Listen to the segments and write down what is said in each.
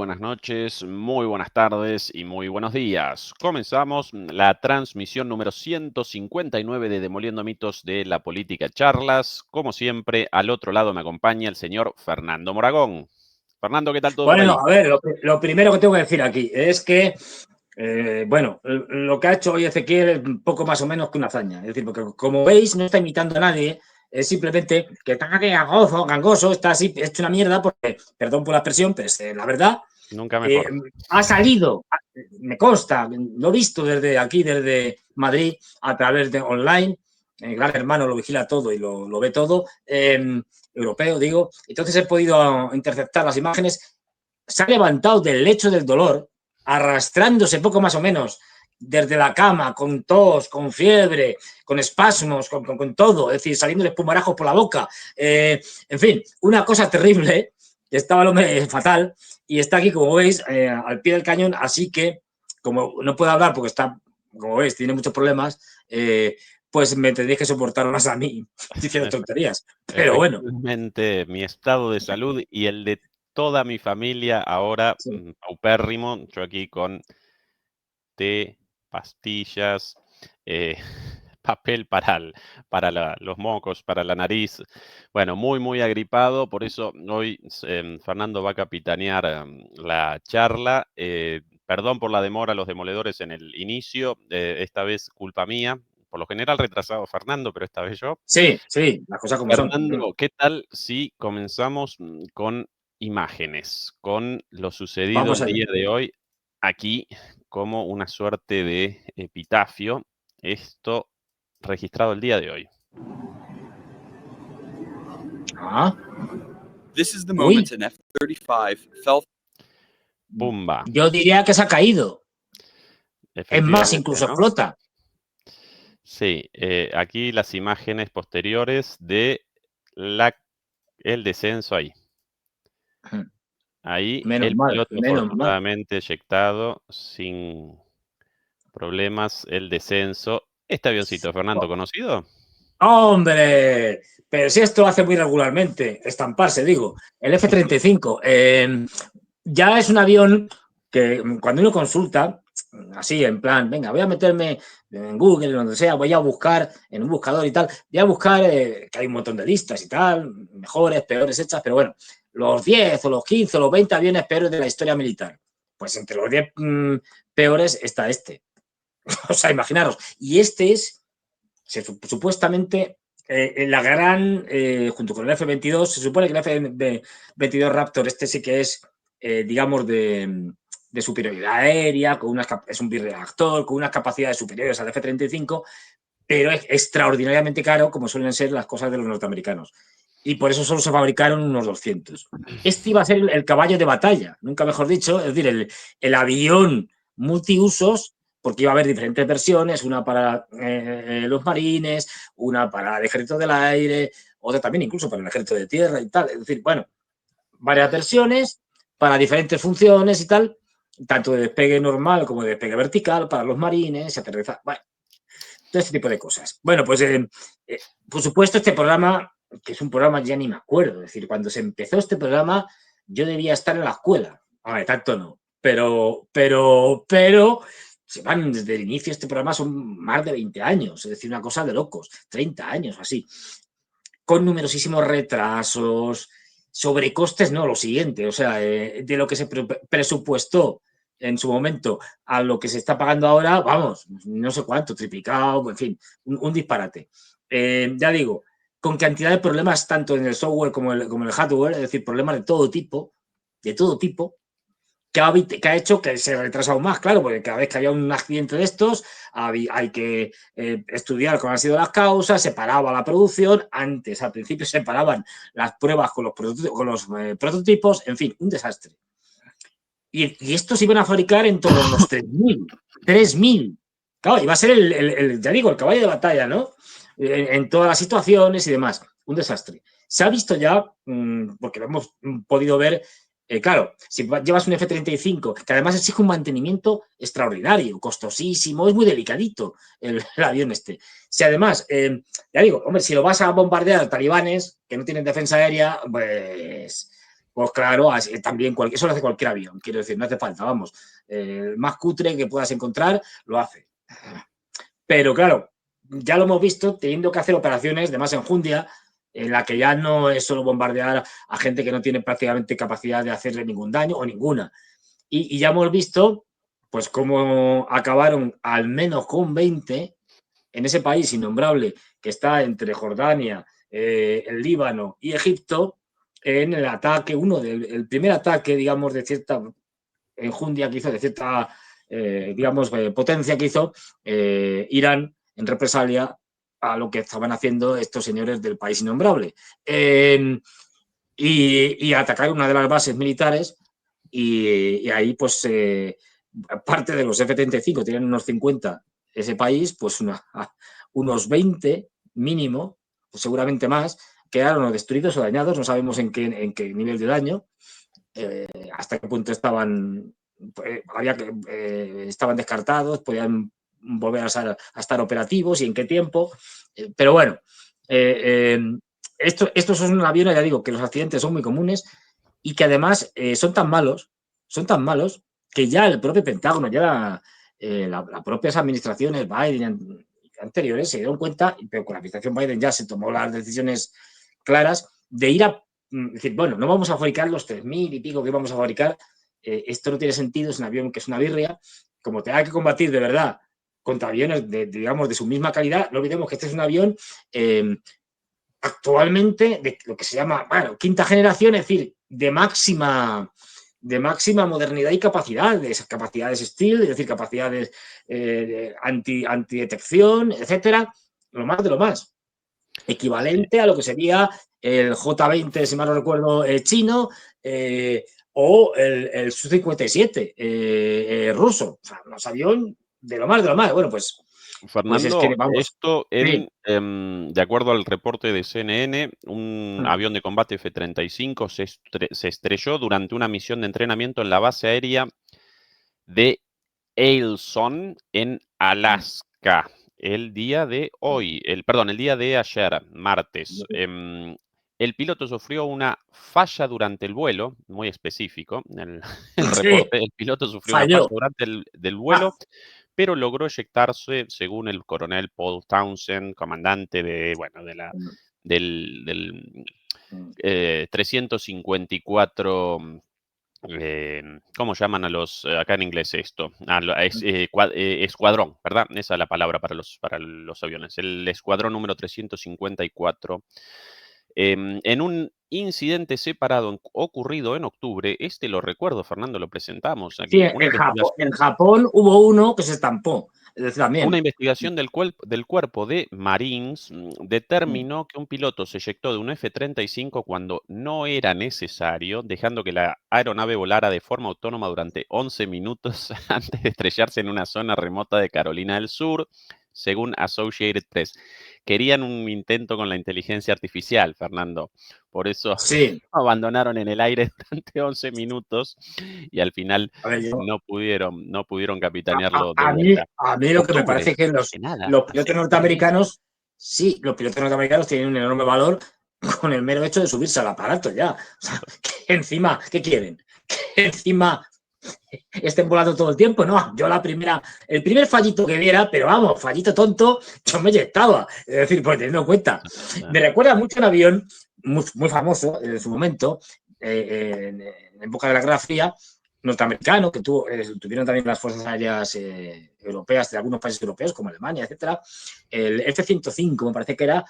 buenas noches, muy buenas tardes y muy buenos días. Comenzamos la transmisión número 159 de Demoliendo Mitos de la Política Charlas. Como siempre, al otro lado me acompaña el señor Fernando Moragón. Fernando, ¿qué tal todo por ahí? Bueno, a ver, lo primero que tengo que decir aquí es que, lo que ha hecho hoy Ezequiel es un poco más o menos que una hazaña. Es decir, porque como veis, no está imitando a nadie, es simplemente que está gangoso, está así, hecho una mierda, porque, perdón por la expresión, pero es la verdad. Nunca mejor. Ha salido, me consta, lo he visto desde aquí, desde Madrid, a través de online. El Gran Hermano lo vigila todo y lo ve todo. Europeo, digo. Entonces he podido interceptar las imágenes. Se ha levantado del lecho del dolor, arrastrándose poco más o menos desde la cama, con tos, con fiebre, con espasmos, con todo, es decir, saliendo de espumarajos por la boca. En fin, una cosa terrible. Estaba el hombre fatal y está aquí, como veis, al pie del cañón. Así que, como no puedo hablar porque está, como veis, tiene muchos problemas, pues me tendréis que soportar más a mí diciendo tonterías. Pero bueno. Efectivamente, mi estado de salud y el de toda mi familia ahora Sí. paupérrimo. Yo aquí con té, pastillas, papel para los mocos, para la nariz. Bueno, muy agripado, por eso hoy Fernando va a capitanear la charla. Perdón por la demora a los demoledores en el inicio, esta vez culpa mía. Por lo general retrasado Fernando, pero esta vez yo. Sí, las cosas como son. Fernando, ¿qué tal si comenzamos con imágenes, con lo sucedido Vamos el allá. día de hoy aquí como una suerte de epitafio? Esto registrado el día de hoy. Ah, This is the uy, moment an F-35 fell. Pumba. yo diría que se ha caído. Es más, Efectivamente, incluso ¿no? flota. Sí, aquí las imágenes posteriores de el descenso ahí. Ahí Menos el mal, piloto menos mal. afortunadamente eyectado sin problemas, el descenso. Este avioncito, Fernando, ¿conocido? ¡Hombre! Pero si esto lo hace muy regularmente, estamparse, digo. El F-35 ya es un avión que cuando uno consulta, así en plan, venga, voy a meterme en Google, en donde sea, voy a buscar en un buscador y tal, voy a buscar, que hay un montón de listas y tal, mejores, peores hechas, pero bueno, los 10 o los 15 o los 20 aviones peores de la historia militar. Pues entre los 10 peores está este. O sea, imaginaros. Y este es, supuestamente, la gran, junto con el F-22, se supone que el F-22 Raptor, este sí que es, digamos, de superioridad aérea, es un birreactor, con unas capacidades superiores al F-35, pero es extraordinariamente caro, como suelen ser las cosas de los norteamericanos. Y por eso solo se fabricaron unos 200. Este iba a ser el caballo de batalla, nunca mejor dicho, es decir, el avión multiusos, porque iba a haber diferentes versiones, una para los marines, una para el ejército del aire, otra también incluso para el ejército de tierra y tal. Es decir, bueno, varias versiones para diferentes funciones y tal, tanto de despegue normal como de despegue vertical para los marines, aterrizar, bueno, todo este tipo de cosas. Bueno, pues por supuesto este programa, que es un programa ya ni me acuerdo, es decir, cuando se empezó este programa yo debía estar en la escuela, a ver, tanto no, pero se van desde el inicio de este programa, son más de 20 años, es decir, una cosa de locos, 30 años así, con numerosísimos retrasos, sobrecostes, no, lo siguiente, o sea, de lo que se presupuestó en su momento a lo que se está pagando ahora, vamos, no sé cuánto, triplicado, en fin, un disparate. Ya digo, con cantidad de problemas tanto en el software como en el hardware, es decir, problemas de todo tipo, que ha hecho que se retrasa aún más, claro, porque cada vez que había un accidente de estos, hay que estudiar cuáles han sido las causas, se paraba la producción, antes, al principio, se paraban las pruebas con los prototipos, en fin, un desastre. Y estos iban a fabricar en torno a unos 3.000. 3.000. Claro, iba a ser ya digo, el caballo de batalla, ¿no? En todas las situaciones y demás. Un desastre. Se ha visto ya, porque lo hemos podido ver, claro, si llevas un F-35, que además exige un mantenimiento extraordinario, costosísimo, es muy delicadito el avión este. Si además, ya digo, hombre, si lo vas a bombardear a talibanes que no tienen defensa aérea, pues Pues claro, también eso lo hace cualquier avión, quiero decir, no hace falta, vamos. El más cutre que puedas encontrar lo hace. Pero claro, ya lo hemos visto teniendo que hacer operaciones de más enjundia, en la que ya no es solo bombardear a gente que no tiene prácticamente capacidad de hacerle ningún daño o ninguna. Y ya hemos visto, pues, cómo acabaron al menos con 20 en ese país innombrable que está entre Jordania, el Líbano y Egipto, en el ataque, el primer ataque, digamos, de cierta enjundia que hizo, de cierta, digamos, potencia que hizo Irán en represalia a lo que estaban haciendo estos señores del país innombrable. Y atacar una de las bases militares y ahí, pues, parte de los F-35 tienen unos 50 ese país, pues unos 20 mínimo, pues seguramente más, quedaron destruidos o dañados, no sabemos en qué nivel de daño, hasta qué punto estaban descartados, podían volver a estar operativos y en qué tiempo, pero bueno, estos son aviones, ya digo, que los accidentes son muy comunes y que además son tan malos que ya el propio Pentágono, ya las propias administraciones Biden anteriores se dieron cuenta, pero con la administración Biden ya se tomó las decisiones claras de ir a decir, bueno, no vamos a fabricar los 3.000 y pico que vamos a fabricar, esto no tiene sentido, es un avión que es una birria, como tenga que combatir de verdad contra aviones digamos, de su misma calidad, no olvidemos que este es un avión actualmente de lo que se llama, bueno, quinta generación, es decir, de máxima modernidad y capacidades Steel, es decir, capacidades antidetección, etcétera, lo más de lo más. Equivalente a lo que sería el J-20, si mal no recuerdo, chino, o el Su-57 ruso. O sea, un avión de lo más de lo más. Bueno, pues Fernando, es que vamos. esto Sí. de acuerdo al reporte de CNN, un avión de combate F-35 se estrelló durante una misión de entrenamiento en la base aérea de Eielson en Alaska. El día de hoy, el día de ayer, martes. El piloto sufrió una falla durante el vuelo, muy específico, el reporte. El piloto sufrió una falla durante el vuelo, pero logró eyectarse, según el coronel Paul Townsend, comandante del 354. ¿Cómo llaman a los, acá en inglés esto? Escuadrón, ¿verdad? Esa es la palabra para los aviones. El escuadrón número 354. En un incidente separado ocurrido en octubre, lo recuerdo, Fernando, lo presentamos aquí. Sí, en Japón hubo uno que se estampó. También. Una investigación del cuerpo de Marines determinó que un piloto se eyectó de un F-35 cuando no era necesario, dejando que la aeronave volara de forma autónoma durante 11 minutos antes de estrellarse en una zona remota de Carolina del Sur, según Associated Press. Querían un intento con la inteligencia artificial, Fernando. Por eso abandonaron en el aire durante 11 minutos y al final no pudieron capitanearlo de vuelta. A mí lo que me parece es que los pilotos norteamericanos, los pilotos norteamericanos tienen un enorme valor con el mero hecho de subirse al aparato ya. O sea, que encima, ¿qué quieren? Que encima estén volando todo el tiempo. No, yo el primer fallito que viera, pero vamos, fallito tonto, yo me eyectaba. Es decir, pues teniendo en cuenta. Me recuerda mucho a un avión muy famoso en su momento, en época de la Guerra Fría, norteamericano, que tuvieron también las fuerzas aéreas europeas de algunos países europeos, como Alemania, etcétera. El F-105, me parece que era,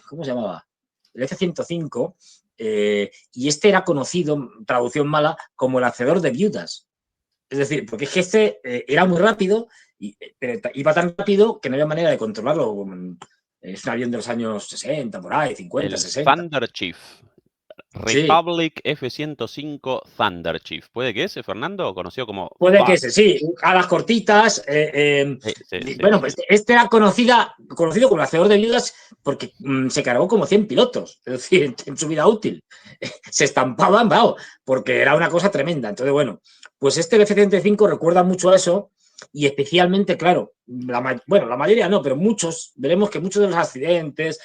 ¿cómo se llamaba? El F-105, y era conocido, traducción mala, como el hacedor de viudas. Es decir, porque es que era muy rápido, pero iba tan rápido que no había manera de controlarlo. Es un avión de los años 60, por ahí, 50, el 60. Thunder Chief. Republic F-105 Thunder Chief. ¿Puede que ese, Fernando? Conocido como... Puede que ese, sí. Alas cortitas. Bueno, pues este era conocido como el hacedor de viudas porque se cargó como 100 pilotos. Es decir, en su vida útil. Se estampaban, porque era una cosa tremenda. Entonces, bueno, pues el F-35 recuerda mucho a eso y especialmente, claro, la mayoría no, pero veremos que muchos de los accidentes,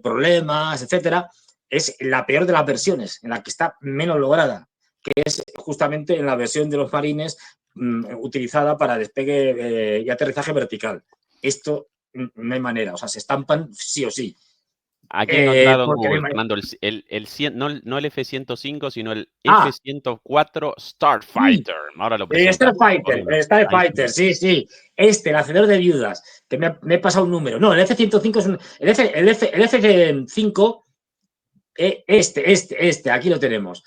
problemas, etcétera, es la peor de las versiones, en la que está menos lograda, que es justamente en la versión de los marines utilizada para despegue y aterrizaje vertical. Esto no hay manera, o sea, se estampan sí o sí. Aquí he encontrado en Porque no hay Google, manera. Fernando, el 100, no el F-105, sino el Ah, F-104 sí, Starfighter. Ahora lo presentamos. Ponelo. El Ahí está. Starfighter, sí, sí. El hacedor de viudas, que me he pasado un número. No, el F-105 es un. El F-5, aquí lo tenemos.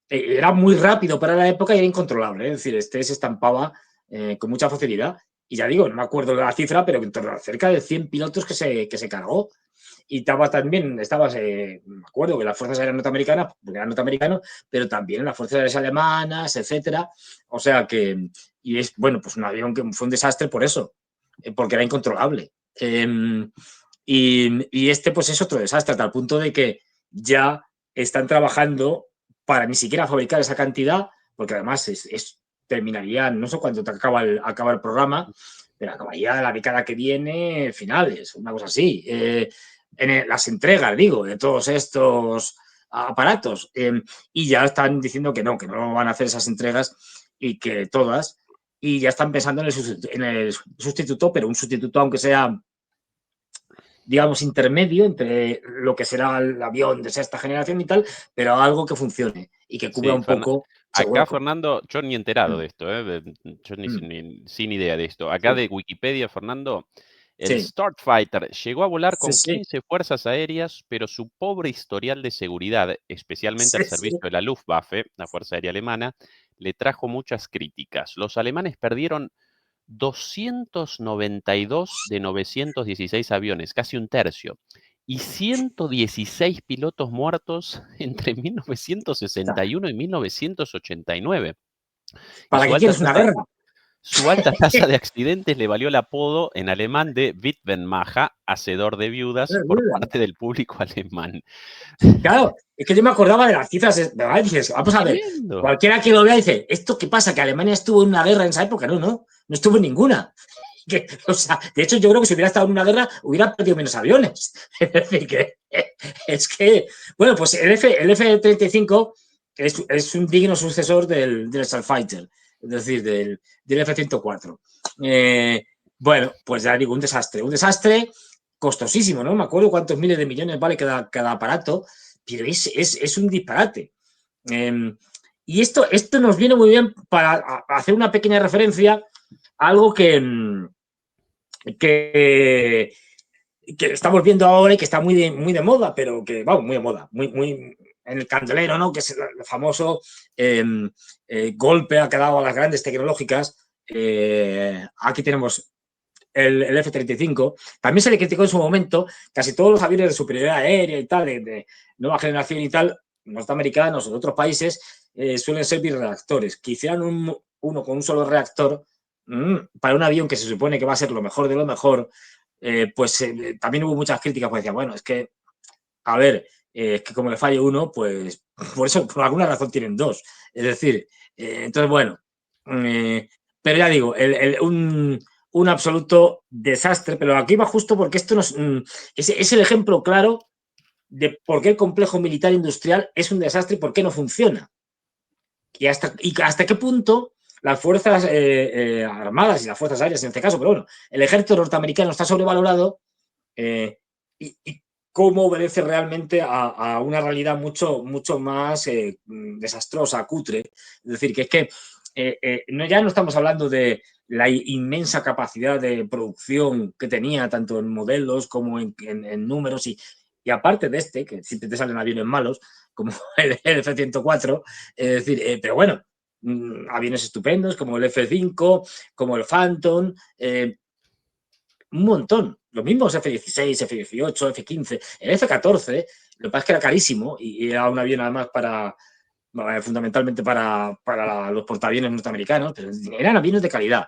Era muy rápido para la época y era incontrolable. Es decir, se estampaba con mucha facilidad. Y ya digo, no me acuerdo de la cifra, pero cerca de 100 pilotos que se cargó. Y estabas, me acuerdo que las fuerzas aéreas norteamericanas, porque eran norteamericanos, pero también las fuerzas aéreas alemanas, etcétera. O sea que, y es, bueno, pues un avión que fue un desastre por eso, porque era incontrolable. Y pues es otro desastre, hasta el punto de que ya están trabajando para ni siquiera fabricar esa cantidad, porque además terminaría, no sé cuándo acaba el programa, pero acabaría la década que viene, finales, una cosa así. En las entregas, digo, de todos estos aparatos. Y ya están diciendo que no van a hacer esas entregas y que todas. Y ya están pensando en el sustituto, pero un sustituto, aunque sea, digamos, intermedio entre lo que será el avión de sexta generación y tal, pero algo que funcione y que cubra Sí, un poco ese acá, hueco. Fernando, yo ni enterado de esto, yo sin idea de esto. Acá de Wikipedia, Fernando, el Sí, Starfighter llegó a volar sí, con sí, 15 fuerzas aéreas, pero su pobre historial de seguridad, especialmente sí, al sí. servicio de la Luftwaffe, la Fuerza Aérea Alemana, le trajo muchas críticas. Los alemanes perdieron 292 de 916 aviones, casi un tercio, y 116 pilotos muertos entre 1961 y 1989. Y ¿Para qué quieres una guerra? su alta tasa de accidentes le valió el apodo en alemán de Witwenmacher, hacedor de viudas, por parte del público alemán. Claro, es que yo me acordaba de las cifras, ¿verdad? Dices, vamos a ver, Tremendo. cualquiera que lo vea dice, ¿esto qué pasa? ¿Que Alemania estuvo en una guerra en esa época? No estuvo en ninguna. O sea, de hecho, yo creo que si hubiera estado en una guerra, hubiera perdido menos aviones. Es decir, bueno, pues el F-35 es un digno sucesor del Starfighter, es decir, del F-104. Bueno, pues ya digo, un desastre costosísimo, ¿no? Me acuerdo cuántos miles de millones vale cada aparato, pero es un disparate. Y esto nos viene muy bien para hacer una pequeña referencia a algo que estamos viendo ahora y que está muy de moda, pero que, vamos, muy de moda, muy en el candelero, ¿no? Que es el famoso golpe que ha dado a las grandes tecnológicas. Aquí tenemos el F-35. También se le criticó en su momento casi todos los aviones de superioridad aérea y tal, de nueva generación y tal, norteamericanos o de otros países, suelen ser birreactores. Que hicieran uno con un solo reactor para un avión que se supone que va a ser lo mejor de lo mejor, también hubo muchas críticas, pues decían, bueno, es que, a ver, es que como le falle uno, pues por eso, por alguna razón tienen dos. Es decir, entonces, bueno, pero ya digo, un absoluto desastre, pero aquí va justo porque esto es el ejemplo claro de por qué el complejo militar industrial es un desastre y por qué no funciona. Y hasta qué punto las fuerzas armadas y las fuerzas aéreas en este caso, pero bueno, el ejército norteamericano está sobrevalorado y cómo obedece realmente a una realidad mucho más desastrosa, cutre. Es decir, que es que ya no estamos hablando de la inmensa capacidad de producción que tenía, tanto en modelos como en números, y aparte de que siempre te salen aviones malos, como el F-104, es decir, pero bueno, aviones estupendos como el F-5, como el Phantom, un montón. Los mismos F-16, F-18, F-15, el F-14, lo que pasa es que era carísimo y era un avión además fundamentalmente para los portaaviones norteamericanos, pero eran aviones de calidad.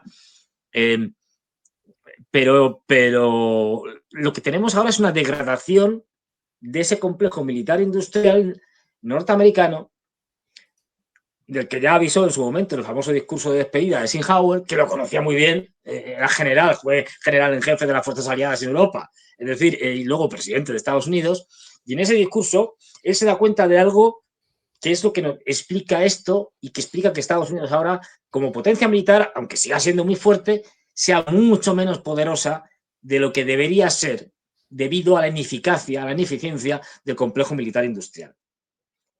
Pero lo que tenemos ahora es una degradación de ese complejo militar industrial norteamericano, del que ya avisó en su momento el famoso discurso de despedida de Eisenhower, que lo conocía muy bien, era fue general en jefe de las fuerzas aliadas en Europa, es decir, y luego presidente de Estados Unidos, Y en ese discurso, él se da cuenta de algo que es lo que nos explica esto y que explica que Estados Unidos ahora, como potencia militar, aunque siga siendo muy fuerte, sea mucho menos poderosa de lo que debería ser debido a la ineficacia, a la ineficiencia del complejo militar industrial.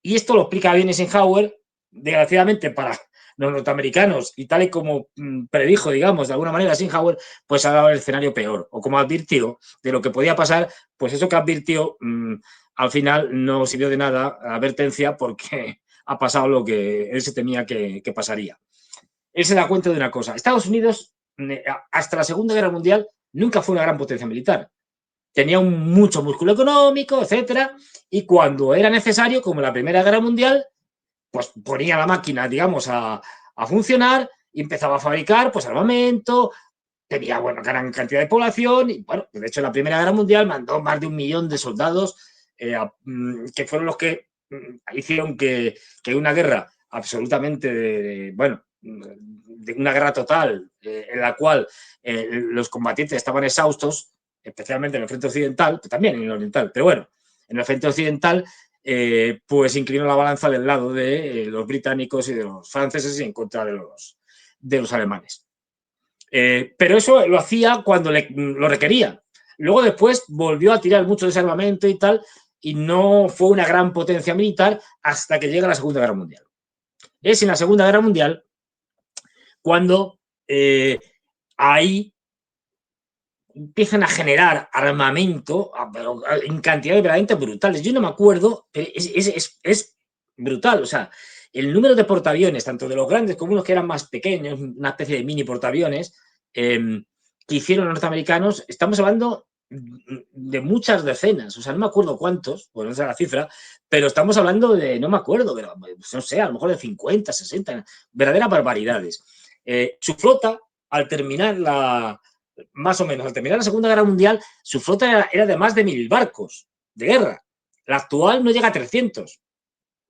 Y esto lo explica bien Eisenhower, desgraciadamente para los norteamericanos, y tal y como predijo, digamos, de alguna manera Eisenhower, pues ha dado el escenario peor, o como advirtió de lo que podía pasar, pues eso que advirtió al final no sirvió de nada la advertencia porque ha pasado lo que él se temía que pasaría. Él se da cuenta de una cosa, Estados Unidos hasta la Segunda Guerra Mundial nunca fue una gran potencia militar. Tenía mucho músculo económico, etcétera, y cuando era necesario, como en la Primera Guerra Mundial, pues ponía la máquina, digamos, a funcionar y empezaba a fabricar pues armamento, tenía, bueno, gran cantidad de población y, bueno, de hecho, en la Primera Guerra Mundial mandó más de 1 millón de soldados que fueron los que hicieron que una guerra absolutamente, bueno, de una guerra total en la cual los combatientes estaban exhaustos, especialmente en el frente occidental, también en el oriental, pero bueno, en el frente occidental, pues inclinó la balanza del lado de los británicos y de los franceses y en contra de los alemanes. Pero eso lo hacía cuando lo requería. Luego después volvió a tirar mucho de ese armamento y tal, y no fue una gran potencia militar hasta que llega la Segunda Guerra Mundial. Es en la Segunda Guerra Mundial cuando ahí empiezan a generar armamento en cantidades verdaderamente brutales. Yo no me acuerdo, pero es brutal. O sea, el número de portaaviones, tanto de los grandes como unos que eran más pequeños, una especie de mini portaaviones, que hicieron los norteamericanos, estamos hablando de muchas decenas. O sea, no me acuerdo cuántos, pues no sé la cifra, pero estamos hablando de, no me acuerdo, pero no sé, a lo mejor de 50, 60, verdaderas barbaridades. Su flota, al terminar más o menos, al terminar la Segunda Guerra Mundial, su flota era de más de 1000 barcos de guerra. La actual no llega a 300,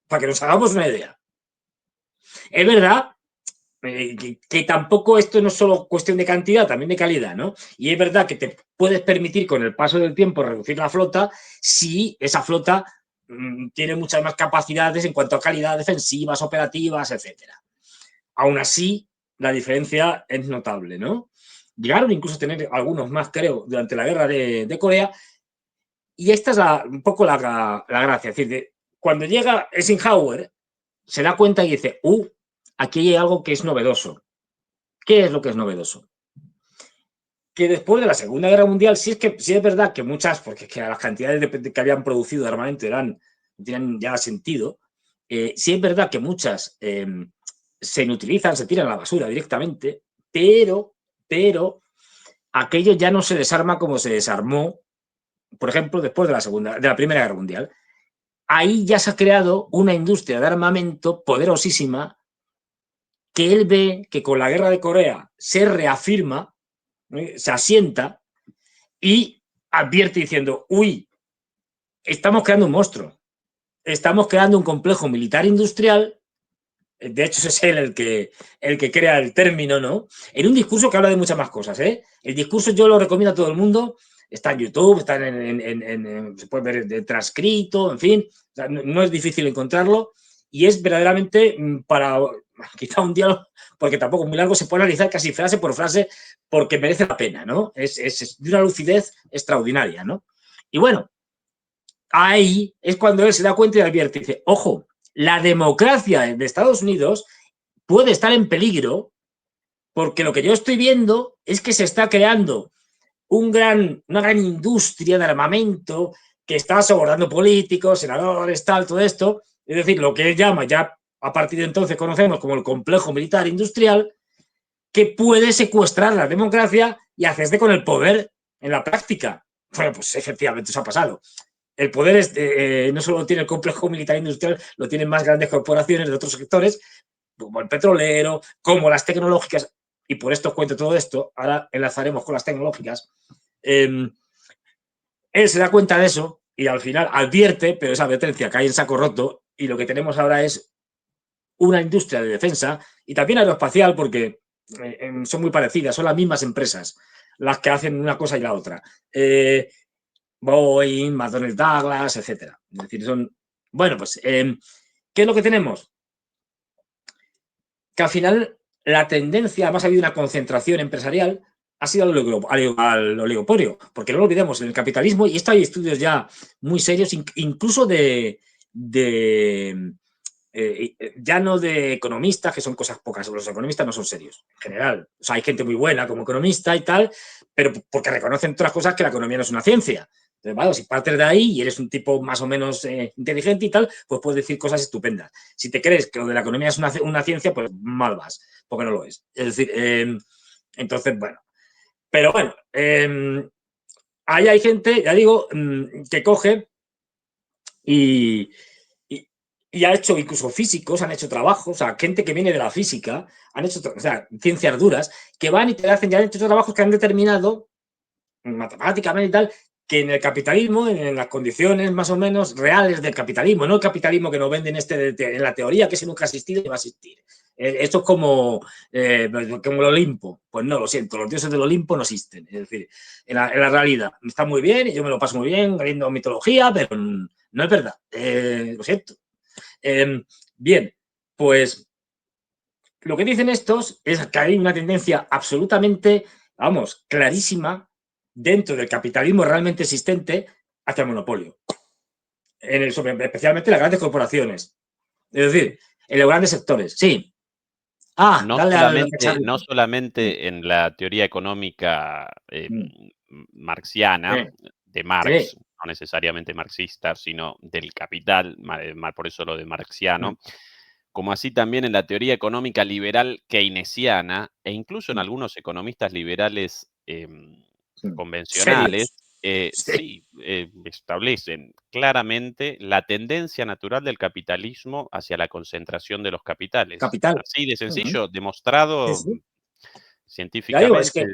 para que nos hagamos una idea. Es verdad que tampoco esto no es solo cuestión de cantidad, también de calidad, ¿no? Y es verdad que te puedes permitir con el paso del tiempo reducir la flota si esa flota tiene muchas más capacidades en cuanto a calidad defensivas, operativas, etcétera. Aún así, la diferencia es notable, ¿no? Llegaron incluso a tener algunos más, creo, durante la guerra de Corea. Y esta es un poco la gracia. Es decir, cuando llega Eisenhower, se da cuenta y dice, aquí hay algo que es novedoso. ¿Qué es lo que es novedoso? Que después de la Segunda Guerra Mundial, sí es verdad que muchas, porque es que las cantidades que habían producido de armamento tenían ya sentido, sí es verdad que muchas se inutilizan, se tiran a la basura directamente, pero aquello ya no se desarma como se desarmó, por ejemplo, después de la Primera Guerra Mundial. Ahí ya se ha creado una industria de armamento poderosísima que él ve que con la guerra de Corea se reafirma, se asienta y advierte diciendo, estamos creando un monstruo, estamos creando un complejo militar industrial. De hecho, es él el que crea el término, ¿no? En un discurso que habla de muchas más cosas, ¿eh? El discurso yo lo recomiendo a todo el mundo. Está en YouTube, está se puede ver de transcrito, en fin. O sea, no es difícil encontrarlo. Y es verdaderamente para quizá un diálogo, porque tampoco es muy largo, se puede analizar casi frase por frase porque merece la pena, ¿no? Es de una lucidez extraordinaria, ¿no? Y bueno, ahí es cuando él se da cuenta y advierte, dice, ojo, la democracia de Estados Unidos puede estar en peligro porque lo que yo estoy viendo es que se está creando una gran industria de armamento que está sobornando políticos, senadores, todo esto. Es decir, lo que él llama, ya a partir de entonces conocemos como el complejo militar industrial, que puede secuestrar la democracia y hacerse con el poder en la práctica. Bueno, pues efectivamente eso ha pasado. El poder no solo tiene el complejo militar industrial, lo tienen más grandes corporaciones de otros sectores, como el petrolero, como las tecnológicas, y por esto os cuento todo esto, ahora enlazaremos con las tecnológicas. Él se da cuenta de eso y al final advierte, pero esa advertencia cae en saco roto y lo que tenemos ahora es una industria de defensa y también aeroespacial porque son muy parecidas, son las mismas empresas las que hacen una cosa y la otra. Boeing, McDonnell Douglas, etcétera. Es decir, son... Bueno, pues, ¿qué es lo que tenemos? Que al final la tendencia, además ha habido una concentración empresarial, ha sido al oligopolio, porque no lo olvidemos, en el capitalismo, y esto hay estudios ya muy serios, incluso ya no de economistas, que son cosas pocas, los economistas no son serios, en general. O sea, hay gente muy buena como economista y tal, pero porque reconocen otras cosas que la economía no es una ciencia. Entonces, bueno, si partes de ahí y eres un tipo más o menos inteligente y tal, pues puedes decir cosas estupendas. Si te crees que lo de la economía es una ciencia, pues mal vas, porque no lo es. Es decir, entonces, bueno. Pero bueno, ahí hay gente, ya digo, que coge y, y ha hecho, incluso físicos, han hecho trabajos, o sea, gente que viene de la física, han hecho, o sea, ciencias duras, que van y te hacen, ya han hecho trabajos que han determinado, matemáticamente y tal, que en el capitalismo, en las condiciones más o menos reales del capitalismo, no el capitalismo que nos venden en la teoría, que ese nunca ha existido y va a existir. Esto es como el Olimpo. Pues no, lo siento, los dioses del Olimpo no existen. Es decir, en la realidad está muy bien y yo me lo paso muy bien leyendo mitología, pero no es verdad. Lo siento. Bien, pues lo que dicen estos es que hay una tendencia absolutamente, vamos, clarísima dentro del capitalismo realmente existente hacia el monopolio. Especialmente las grandes corporaciones. Es decir, en los grandes sectores. Sí. No Dale al solamente, no solamente en la teoría económica marxiana, de Sí. Marx, no necesariamente marxista, sino del capital, por eso lo de marxiano, como así también en la teoría económica liberal keynesiana, e incluso en algunos economistas liberales convencionales, Serios. Sí. sí, establecen claramente la tendencia natural del capitalismo hacia la concentración de los capitales. Capital. Así de sencillo, Sí, demostrado sí. Ya digo, es científicamente, que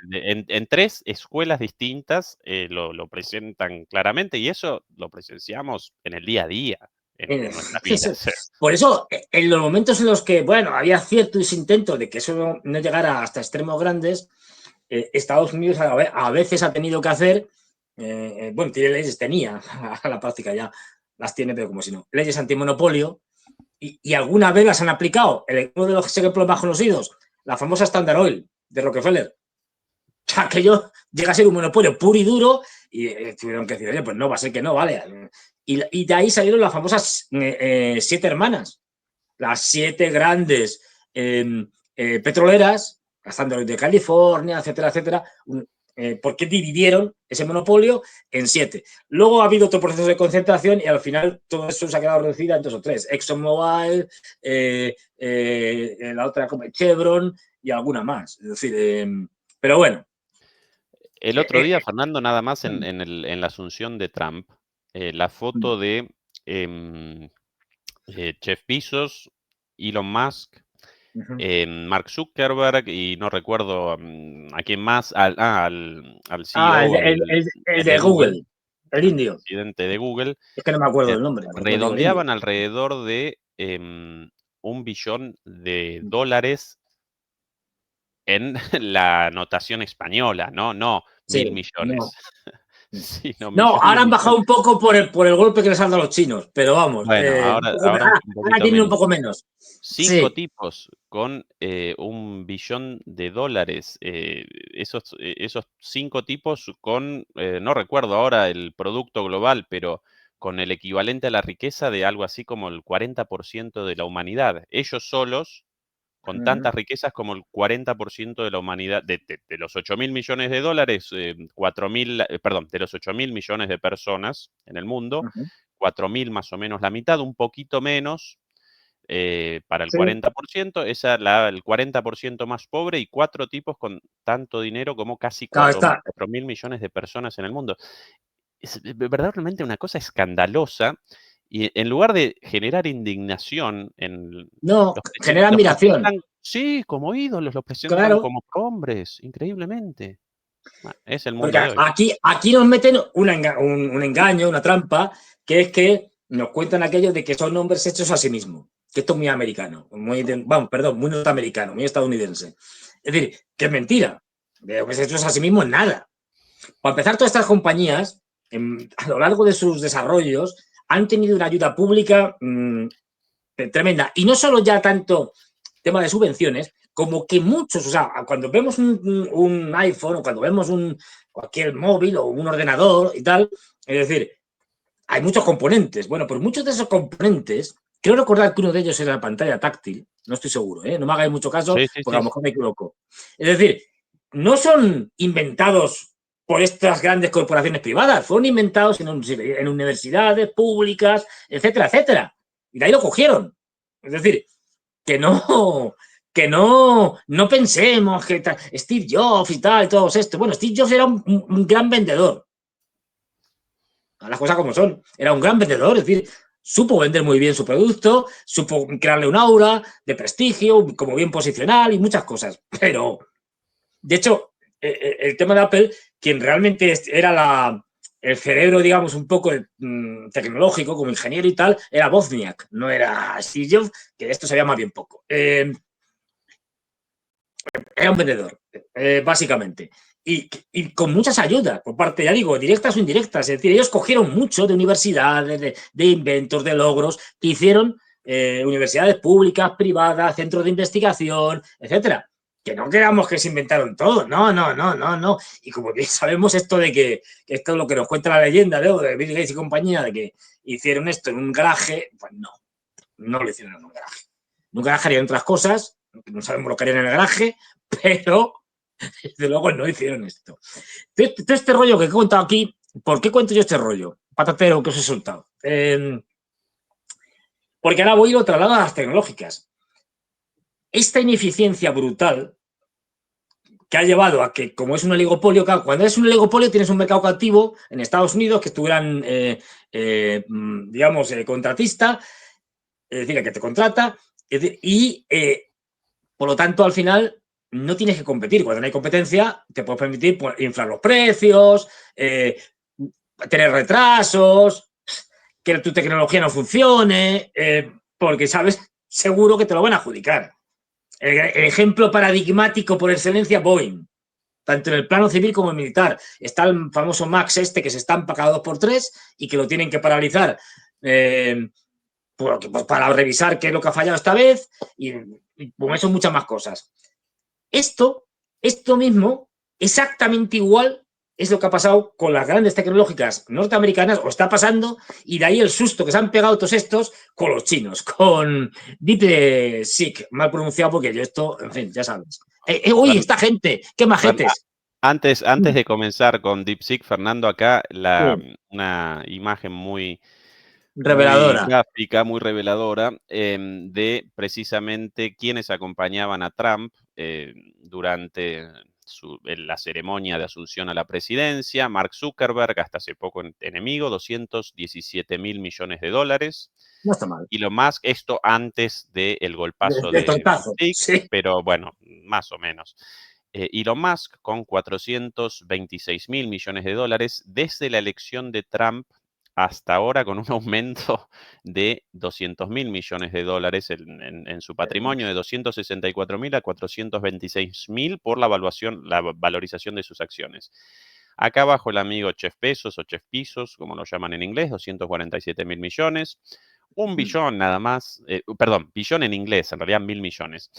en 3 escuelas distintas lo presentan claramente, y eso lo presenciamos en el día a día, en nuestras vidas. Por eso, en los momentos en los que, bueno, había ciertos intentos de que eso no llegara hasta extremos grandes, Estados Unidos a veces ha tenido que hacer, bueno, tiene leyes, tenía, a la práctica ya las tiene, pero como si no, leyes antimonopolio, y alguna vez las han aplicado. Uno de los ejemplos más conocidos, la famosa Standard Oil de Rockefeller. O sea, aquello llega a ser un monopolio puro y duro y tuvieron que decir, oye, pues no, va a ser que no, vale. Y de ahí salieron las famosas 7 hermanas, las 7 grandes petroleras, gastando de California, etcétera, etcétera, porque dividieron ese monopolio en 7. Luego ha habido otro proceso de concentración y al final todo eso se ha quedado reducido en 2 o 3. ExxonMobil, la otra como Chevron y alguna más. Es decir, pero bueno. El otro día, Fernando, nada más en la asunción de Trump, la foto de Jeff Bezos, Elon Musk, Mark Zuckerberg y no recuerdo a quién más, al CEO El de de Google, Google, el al indio. presidente de Google, Es que no me acuerdo del nombre, por eso digo el indio. redondeaban alrededor de $1 billón en la notación española, no Sí, 1.000 millones, no. sino No, millón de ahora han bajado millones. un poco por el golpe que les han dado los chinos, pero vamos, Bueno, ahora un ahora poquito tienen un menos. poco menos. 5 Sí. tipos con $1 billón. Esos 5 tipos con, no recuerdo ahora el producto global, pero con el equivalente a la riqueza de algo así como el 40% de la humanidad. Ellos solos, con tantas riquezas como el 40% de la humanidad, de los $8.000 millones, 4.000, perdón, de los 8.000 millones de personas en el mundo, 4.000 más o menos la mitad, un poquito menos para el Sí. 40%, el 40% más pobre y 4 tipos con tanto dinero como casi Claro, 4.000 millones de personas en el mundo. Es verdaderamente una cosa escandalosa y en lugar de generar indignación no, genera los admiración. presentan, sí, como ídolos, los presentan Claro, como hombres, increíblemente. Bueno, es el porque mundo de hoy. aquí nos meten un engaño, una trampa, que es que nos cuentan aquello de que son hombres hechos a sí mismos. Que esto es muy americano, muy norteamericano, muy estadounidense. Es decir, que es mentira. De hombres hechos a sí mismos, nada. Para empezar, todas estas compañías a lo largo de sus desarrollos, han tenido una ayuda pública tremenda. Y no solo ya tanto tema de subvenciones, como que muchos, o sea, cuando vemos un iPhone o cuando vemos cualquier móvil o un ordenador y tal, es decir, hay muchos componentes. Bueno, pues muchos de esos componentes, creo recordar que uno de ellos era la pantalla táctil, no estoy seguro, no me hagáis mucho caso, Sí, sí, porque a sí. lo mejor me equivoco. Es decir, no son inventados por estas grandes corporaciones privadas, fueron inventados en universidades públicas, etcétera, etcétera. Y de ahí lo cogieron. Es decir, que no pensemos que Steve Jobs y tal, todos esto. Bueno, Steve Jobs era un gran vendedor. Las cosas como son. Era un gran vendedor, es decir, supo vender muy bien su producto, supo crearle un aura de prestigio, como bien posicionar y muchas cosas. Pero, de hecho, el tema de Apple, quien realmente era el cerebro, digamos, un poco tecnológico, como ingeniero y tal, era Wozniak, no era Steve Jobs, que de esto sabía más bien poco. Era un vendedor, básicamente. Y con muchas ayudas, por parte, ya digo, directas o indirectas. Es decir, ellos cogieron mucho de universidades, de inventos, de logros que hicieron universidades públicas, privadas, centros de investigación, etcétera. Que no creamos que se inventaron todo. No. Y como bien sabemos, esto esto es lo que nos cuenta la leyenda de Bill Gates y compañía, de que hicieron esto en un garaje, pues no lo hicieron en un garaje. En un garaje harían otras cosas, no sabemos lo que harían en el garaje, pero desde luego no hicieron esto. Todo este rollo que he contado aquí, ¿por qué cuento yo este rollo? Patatero que os he soltado. Porque ahora voy y lo traslado a las tecnológicas. Esta ineficiencia brutal que ha llevado a que, como es un oligopolio, cuando es un oligopolio tienes un mercado cautivo en Estados Unidos que estuvieran, digamos, contratista, es decir, el que te contrata, y por lo tanto, al final, no tienes que competir. Cuando no hay competencia, te puedes permitir inflar los precios, tener retrasos, que tu tecnología no funcione, porque sabes seguro que te lo van a adjudicar. El ejemplo paradigmático por excelencia, Boeing. Tanto en el plano civil como en el militar. Está el famoso MAX que se estampa cada 2x3 y que lo tienen que paralizar pues para revisar qué es lo que ha fallado esta vez y con eso muchas más cosas. Esto mismo, exactamente igual, es lo que ha pasado con las grandes tecnológicas norteamericanas, o está pasando, y de ahí el susto que se han pegado todos estos con los chinos, con DeepSeek, mal pronunciado porque yo esto, en fin, ya sabes. Uy, esta gente, qué majetes. Antes de comenzar con DeepSeek, Fernando, acá una imagen muy Reveladora. gráfica, muy reveladora, de precisamente quienes acompañaban a Trump durante la ceremonia de asunción a la presidencia. Mark Zuckerberg, hasta hace poco enemigo, 217.000 millones de dólares. No está mal. Elon Musk, esto antes del golpazo de de tontazo, DeepSeek, sí. pero bueno, más o menos. Elon Musk con 426.000 millones de dólares desde la elección de Trump hasta ahora, con un aumento de 200.000 millones de dólares en su patrimonio, de 264.000 a 426.000 por la valorización de sus acciones. Acá abajo el amigo Jeff Bezos o Jeff Bezos, como lo llaman en inglés, 247.000 millones. Un billón nada más, perdón, billón en inglés, en realidad 1.000 millones.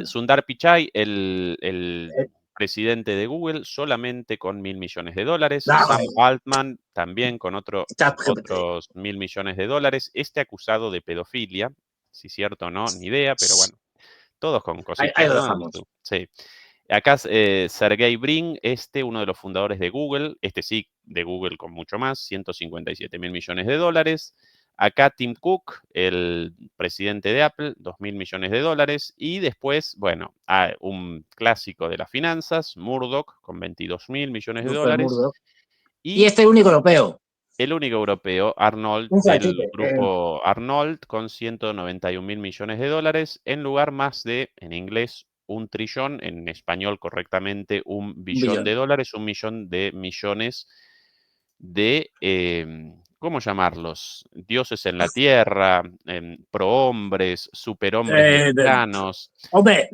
Sundar Pichai, el presidente de Google, solamente con 1.000 millones de dólares. Sam Altman también con otros 1.000 millones de dólares. Acusado de pedofilia, si es cierto o no, ni idea, pero bueno, todos con cositas. Ahí lo ¿no? dejamos. Sí. Acá Sergey Brin, uno de los fundadores de Google, sí, de Google con mucho más, 157.000 millones de dólares. Acá Tim Cook, el presidente de Apple, 2.000 millones de dólares. Y después, bueno, un clásico de las finanzas, Murdoch, con 22.000 millones de dólares. Y el único europeo. El único europeo, Arnold, del grupo Arnold, con 191.000 millones de dólares, en lugar más de, en inglés, 1 trillón, en español correctamente, 1 billón de dólares, 1 millón de millones de, ¿cómo llamarlos? Dioses en la tierra, prohombres, superhombres mexicanos. Hombre,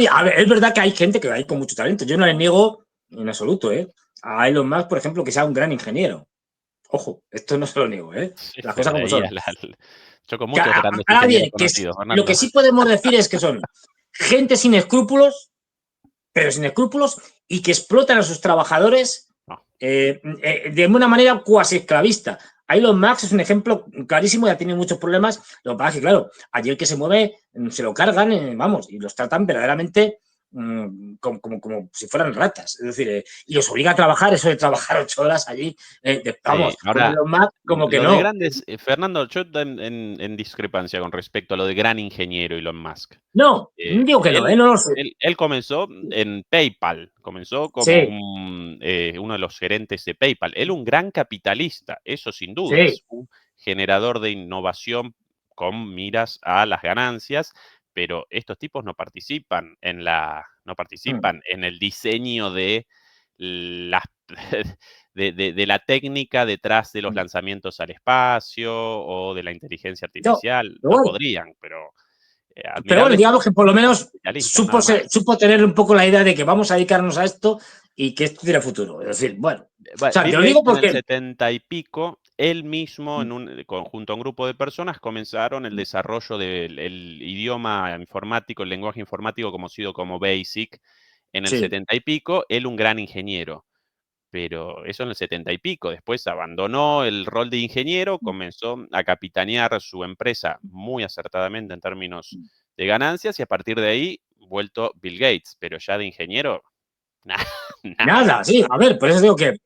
a ver, es verdad que hay gente que hay con mucho talento. Yo no les niego en absoluto, a Elon Musk, por ejemplo, que sea un gran ingeniero. Ojo, esto no se lo niego, ¿eh? Sí, Las pero cosas de como ahí son. yo con muchos grandes Ahora ingenieros bien, conocidos, lo Fernando. que sí podemos decir es que son gente sin escrúpulos, pero sin escrúpulos, y que explotan a sus trabajadores No. De una manera cuasi esclavista. Elon Musk es un ejemplo clarísimo, ya tiene muchos problemas. Lo que pasa es que, claro, allí el que se mueve se lo cargan, vamos, y los tratan verdaderamente como si fueran ratas. Es decir, y los obliga a trabajar, eso de trabajar 8 horas allí. Vamos, con Ahora, Elon Musk, como que lo de no. grandes, Fernando, yo en discrepancia con respecto a lo de gran ingeniero Elon Musk. No, digo que no, Él, no lo sé. él comenzó en PayPal, comenzó como Sí, uno de los gerentes de PayPal. Él un gran capitalista, eso sin sí. dudas, un generador de innovación con miras a las ganancias, pero estos tipos no participan no participan en el diseño de las de la técnica detrás de los lanzamientos al espacio o de la inteligencia No, artificial. pero No bueno, podrían, pero Pero bueno, admirable digamos que por lo menos especialistas, nada más. supo tener un poco la idea de que vamos a dedicarnos a esto y que esto tiene futuro. Es decir, bueno, o sea, te Bill lo Gates digo en el porque 70 y pico, él mismo, junto a un grupo de personas, comenzaron el desarrollo del idioma informático, el lenguaje informático conocido como BASIC. En el sí, 70 y pico, él un gran ingeniero, pero eso en el 70 y pico. Después abandonó el rol de ingeniero, comenzó a capitanear su empresa muy acertadamente en términos de ganancias y a partir de ahí, vuelto Bill Gates, pero ya de ingeniero, nada. nada, sí, a ver, por eso digo que,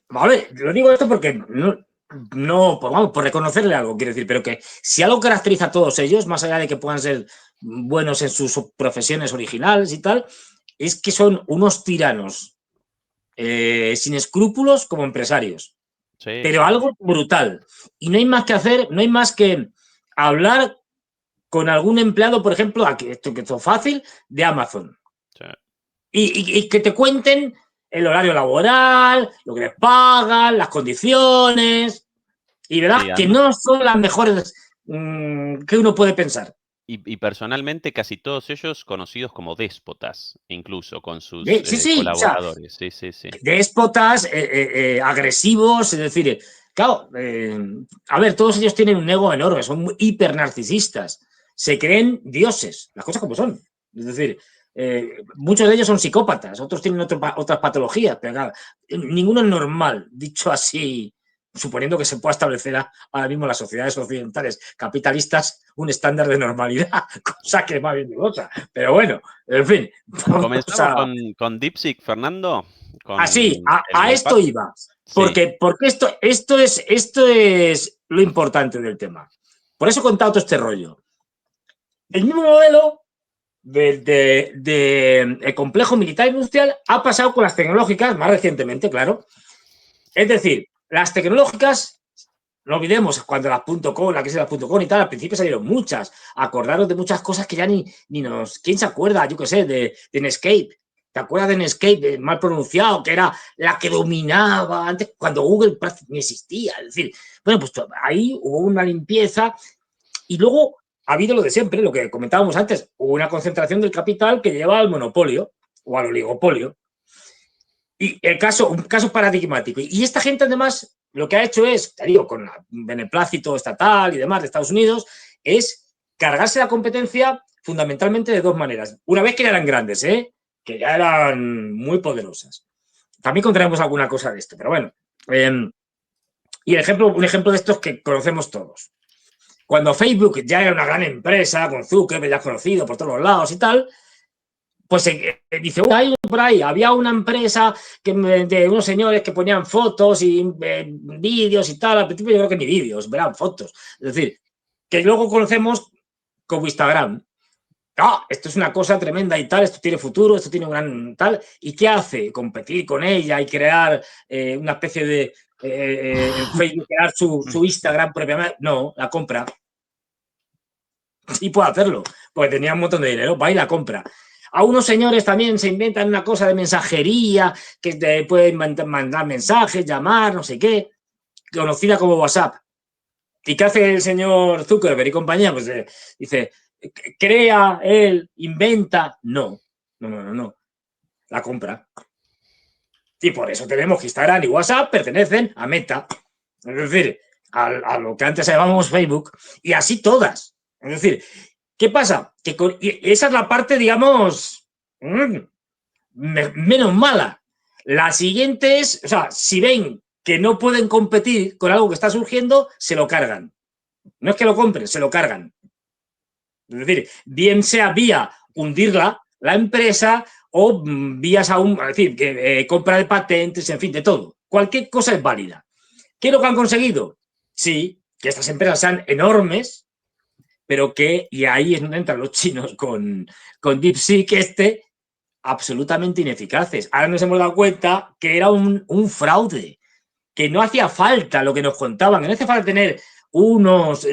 a ver, lo digo esto porque no pues vamos, por reconocerle algo, quiero decir, pero que si algo caracteriza a todos ellos, más allá de que puedan ser buenos en sus profesiones originales y tal, es que son unos tiranos sin escrúpulos como empresarios. Sí, Pero sí, algo brutal. Y no hay más que hacer, no hay más que hablar con algún empleado, por ejemplo, aquí, esto que es fácil, de Amazon. sí. Y que te cuenten el horario laboral, lo que les pagan, las condiciones, y verás Sí, que además, no son las mejores que uno puede pensar. y personalmente casi todos ellos conocidos como déspotas, incluso con sus Sí, sí, o sea, colaboradores. Sí, sí, sí. déspotas, agresivos, es decir, claro, a ver, todos ellos tienen un ego enorme, son hiper narcisistas, se creen dioses, las cosas como son. Es decir, muchos de ellos son psicópatas, otros tienen otras patologías, pero claro, ninguno es normal, dicho así, suponiendo que se pueda establecer ahora mismo en las sociedades occidentales capitalistas un estándar de normalidad, cosa que es más bien dudosa. Pero bueno, en fin, vamos Comenzamos a, con DeepSeek, Fernando, con así, el esto Waypath. iba. Sí, Porque esto es lo importante del tema. Por eso he contado todo este rollo. El mismo modelo el complejo militar industrial ha pasado con las tecnológicas más recientemente, claro. Es decir, las tecnológicas, no olvidemos, cuando las .com, la crisis de las .com y tal, al principio salieron muchas. Acordaros de muchas cosas que ya ni nos... ¿Quién se acuerda? Yo qué sé, de Netscape. ¿Te acuerdas de Netscape, mal pronunciado, que era la que dominaba antes, cuando Google ni existía? Es decir, bueno, pues ahí hubo una limpieza y luego ha habido lo de siempre, lo que comentábamos antes, hubo una concentración del capital que lleva al monopolio o al oligopolio. Y un caso paradigmático. Y esta gente, además, lo que ha hecho es, te digo, con beneplácito estatal y demás de Estados Unidos, es cargarse la competencia fundamentalmente de dos maneras. Una vez que ya eran grandes, que ya eran muy poderosas. También contaremos alguna cosa de esto, pero bueno. Y un ejemplo de estos que conocemos todos. Cuando Facebook ya era una gran empresa, con Zuckerberg ya conocido por todos los lados y tal, pues dice, hay por ahí, había una empresa de unos señores que ponían fotos y vídeos y tal, al principio yo creo que ni vídeos, verán fotos, es decir, que luego conocemos como Instagram. Esto es una cosa tremenda y tal, esto tiene futuro, esto tiene un gran tal, ¿y qué hace? Competir con ella y crear una especie de Facebook, crear su Instagram propiamente, no, la compra. Y puede hacerlo, porque tenía un montón de dinero, va y la compra. A unos señores también se inventan una cosa de mensajería, que te pueden mandar mensajes, llamar, no sé qué, conocida como WhatsApp. ¿Y qué hace el señor Zuckerberg y compañía? Pues dice, crea, él, inventa. No. La compra. Y por eso tenemos que Instagram y WhatsApp pertenecen a Meta. Es decir, a lo que antes llamábamos Facebook. Y así todas. Es decir, ¿qué pasa? Que y esa es la parte, digamos, menos mala. La siguiente es, o sea, si ven que no pueden competir con algo que está surgiendo, se lo cargan. No es que lo compren, se lo cargan. Es decir, bien sea vía hundirla, la empresa, o vías aún, es decir, compra de patentes, en fin, de todo. Cualquier cosa es válida. ¿Qué es lo que han conseguido? Sí, que estas empresas sean enormes, pero que, y ahí es donde entran los chinos con DeepSeek, absolutamente ineficaces. Ahora nos hemos dado cuenta que era un fraude, que no hacía falta lo que nos contaban, que no hacía falta tener unos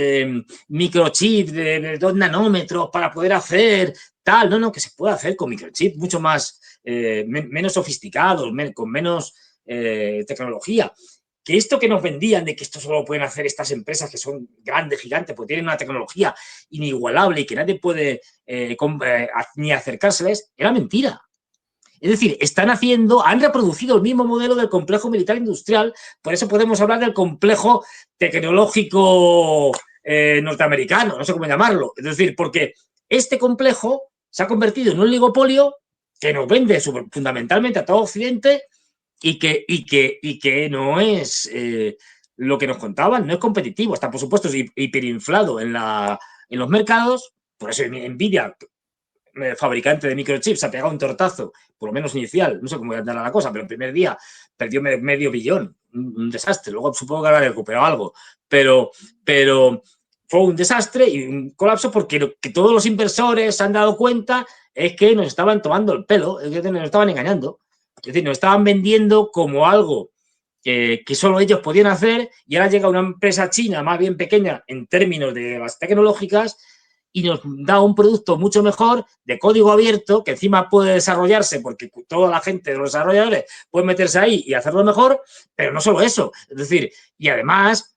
microchips de 2 nanómetros para poder hacer tal, no, que se puede hacer con microchips mucho más, menos sofisticados, con menos tecnología. Que esto que nos vendían de que esto solo pueden hacer estas empresas que son grandes, gigantes, porque tienen una tecnología inigualable y que nadie puede ni acercárseles, era mentira. Es decir, han reproducido el mismo modelo del complejo militar industrial, por eso podemos hablar del complejo tecnológico norteamericano, no sé cómo llamarlo. Es decir, porque este complejo se ha convertido en un oligopolio que nos vende fundamentalmente a todo Occidente y que no es lo que nos contaban, no es competitivo, está por supuesto hiperinflado en los mercados, por eso Nvidia, fabricante de microchips, ha pegado un tortazo, por lo menos inicial, no sé cómo andará la cosa, pero el primer día perdió medio billón, un desastre, luego supongo que habrá recuperado algo, pero fue un desastre y un colapso porque lo que todos los inversores se han dado cuenta es que nos estaban tomando el pelo, es que nos estaban engañando, es decir, nos estaban vendiendo como algo que solo ellos podían hacer y ahora llega una empresa china más bien pequeña en términos de las tecnológicas y nos da un producto mucho mejor de código abierto que encima puede desarrollarse porque toda la gente de los desarrolladores puede meterse ahí y hacerlo mejor, pero no solo eso, es decir, y además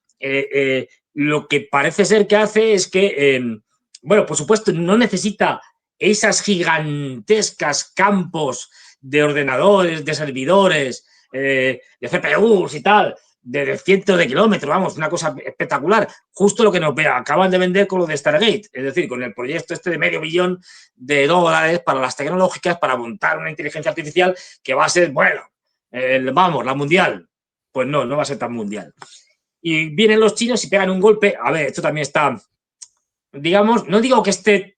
lo que parece ser que hace es que, bueno, por supuesto, no necesita esas gigantescas campos de ordenadores, de servidores, de CPUs y tal, de cientos de kilómetros, vamos, una cosa espectacular. Justo lo que nos acaban de vender con lo de Stargate, es decir, con el proyecto de $500 millones para las tecnológicas, para montar una inteligencia artificial que va a ser, bueno, vamos, la mundial. Pues no va a ser tan mundial. Y vienen los chinos y pegan un golpe. A ver, esto también está, digamos, no digo que esté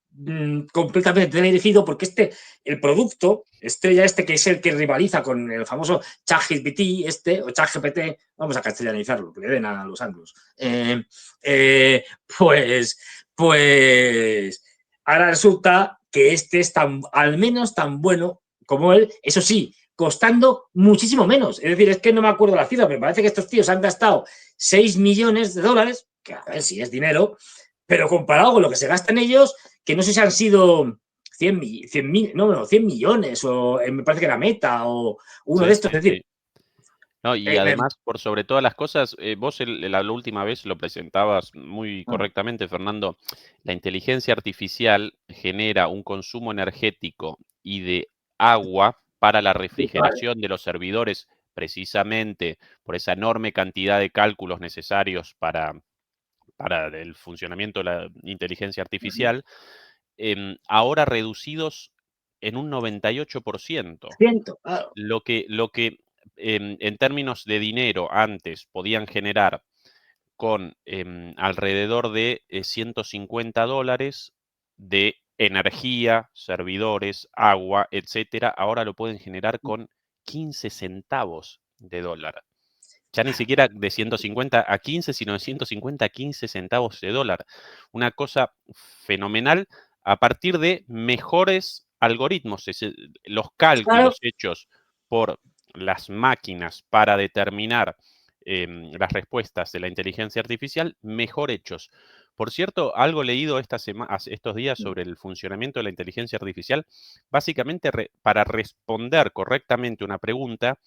completamente dirigido porque el producto estrella que es el que rivaliza con el famoso ChatGPT o ChatGPT, vamos a castellanizarlo, que le den a los anglos, pues ahora resulta que es al menos tan bueno como él, eso sí, costando muchísimo menos. Es decir, es que no me acuerdo la cifra, pero me parece que estos tíos han gastado $6 millones, que a ver si es dinero, pero comparado con lo que se gastan ellos, que no sé si han sido 100 millones, o me parece que era Meta, o uno de estos, es decir. Sí. No, y además, por sobre todas las cosas, vos la última vez lo presentabas muy correctamente, Fernando. La inteligencia artificial genera un consumo energético y de agua para la refrigeración de los servidores, precisamente por esa enorme cantidad de cálculos necesarios para el funcionamiento de la inteligencia artificial, ahora reducidos en un 98%. Claro. Lo que en términos de dinero antes podían generar con alrededor de $150 de energía, servidores, agua, etcétera, ahora lo pueden generar con 15 centavos de dólar. Ya ni siquiera de 150 a 15, sino de 150 a 15 centavos de dólar. Una cosa fenomenal a partir de mejores algoritmos. Los cálculos hechos por las máquinas para determinar las respuestas de la inteligencia artificial, mejor hechos. Por cierto, algo leído estos días sobre el funcionamiento de la inteligencia artificial, básicamente para responder correctamente una pregunta,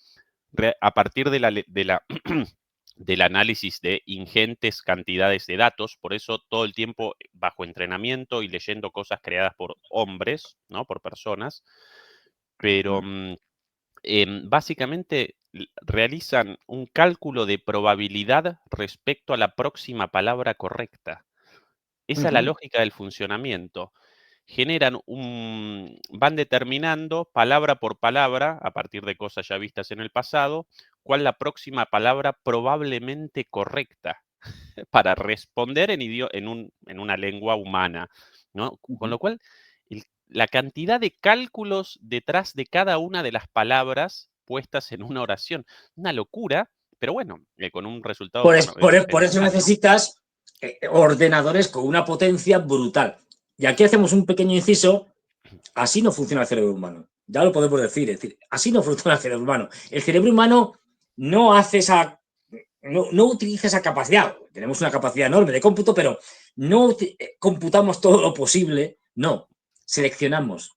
a partir del análisis de ingentes cantidades de datos, por eso todo el tiempo bajo entrenamiento y leyendo cosas creadas por hombres, ¿no? Por personas, pero básicamente realizan un cálculo de probabilidad respecto a la próxima palabra correcta. Esa es la lógica del funcionamiento. Van determinando palabra por palabra, a partir de cosas ya vistas en el pasado, cuál es la próxima palabra probablemente correcta para responder en una lengua humana, ¿no? Con lo cual, la cantidad de cálculos detrás de cada una de las palabras puestas en una oración, una locura, pero bueno, con un resultado Por eso fenomenal, ¿no? necesitas ordenadores con una potencia brutal. Y aquí hacemos un pequeño inciso. Así no funciona el cerebro humano. Ya lo podemos decir. Es decir, así no funciona el cerebro humano. El cerebro humano no hace no utiliza esa capacidad. Tenemos una capacidad enorme de cómputo, pero no computamos todo lo posible. No, seleccionamos.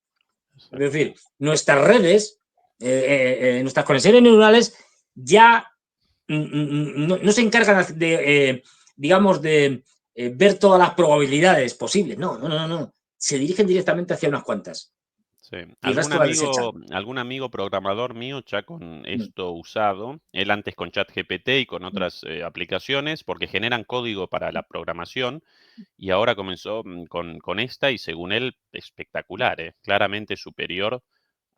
Es decir, nuestras redes, nuestras conexiones neuronales ya no se encargan de, digamos, de ver todas las probabilidades posibles. No. Se dirigen directamente hacia unas cuantas. Sí. Y el resto la desechan. Algún amigo programador mío ya con esto usado, él antes con ChatGPT y con otras aplicaciones, porque generan código para la programación, y ahora comenzó con esta y según él, espectacular, claramente superior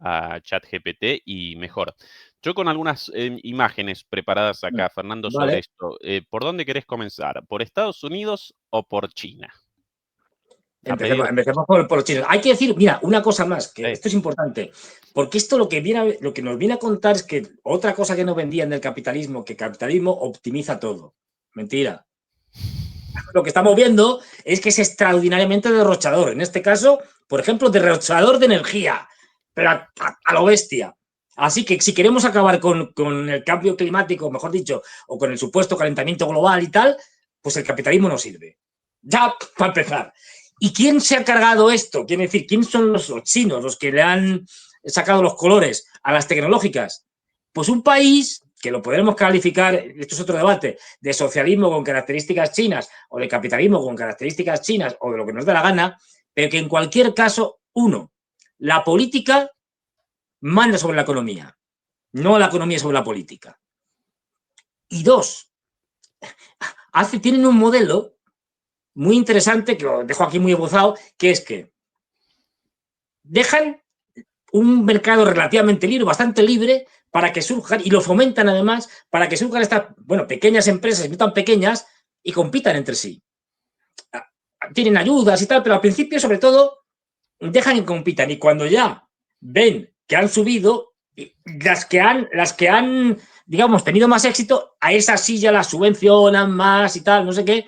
a ChatGPT y mejor. Yo con algunas imágenes preparadas acá, Fernando, sobre Vale. esto, ¿por dónde querés comenzar? ¿Por Estados Unidos o por China? Empecemos por los chinos. Hay que decir, mira, una cosa más, que esto es importante, porque esto lo que nos viene a contar es que otra cosa que nos vendían del capitalismo, que el capitalismo optimiza todo. Mentira. Lo que estamos viendo es que es extraordinariamente derrochador. En este caso, por ejemplo, derrochador de energía, pero a lo bestia. Así que si queremos acabar con el cambio climático, mejor dicho, o con el supuesto calentamiento global y tal, pues el capitalismo no sirve. Ya, para empezar. ¿Y quién se ha cargado esto? Quiere decir, ¿quién son los chinos los que le han sacado los colores a las tecnológicas? Pues un país que lo podremos calificar, esto es otro debate, de socialismo con características chinas o de capitalismo con características chinas o de lo que nos dé la gana, pero que en cualquier caso, uno, la política manda sobre la economía, no la economía sobre la política. Y dos, tienen un modelo muy interesante, que lo dejo aquí muy esbozado, que es que dejan un mercado relativamente libre, bastante libre, para que surjan, y lo fomentan además, para que surjan estas, pequeñas empresas, no tan pequeñas, y compitan entre sí. Tienen ayudas y tal, pero al principio, sobre todo, dejan que compitan, y cuando ya ven que han subido, las que han, digamos, tenido más éxito, a esas sí ya las subvencionan más y tal, no sé qué.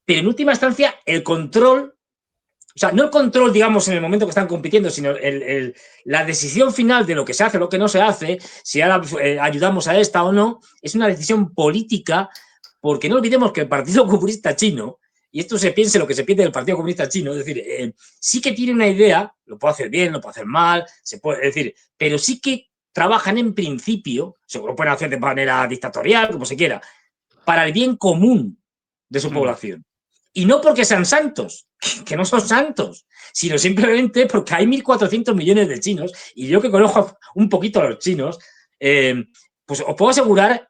Pero en última instancia, el control, o sea, no el control, digamos, en el momento que están compitiendo, sino la decisión final de lo que se hace, lo que no se hace, si ahora ayudamos a esta o no, es una decisión política, porque no olvidemos que el Partido Comunista Chino, y esto se piense lo que se piense del Partido Comunista Chino, es decir, sí que tiene una idea, lo puede hacer bien, lo puede hacer mal, es decir, pero sí que trabajan en principio, lo pueden hacer de manera dictatorial, como se quiera, para el bien común de su población. Y no porque sean santos, que no son santos, sino simplemente porque hay 1.400 millones de chinos, y yo que conozco un poquito a los chinos, pues os puedo asegurar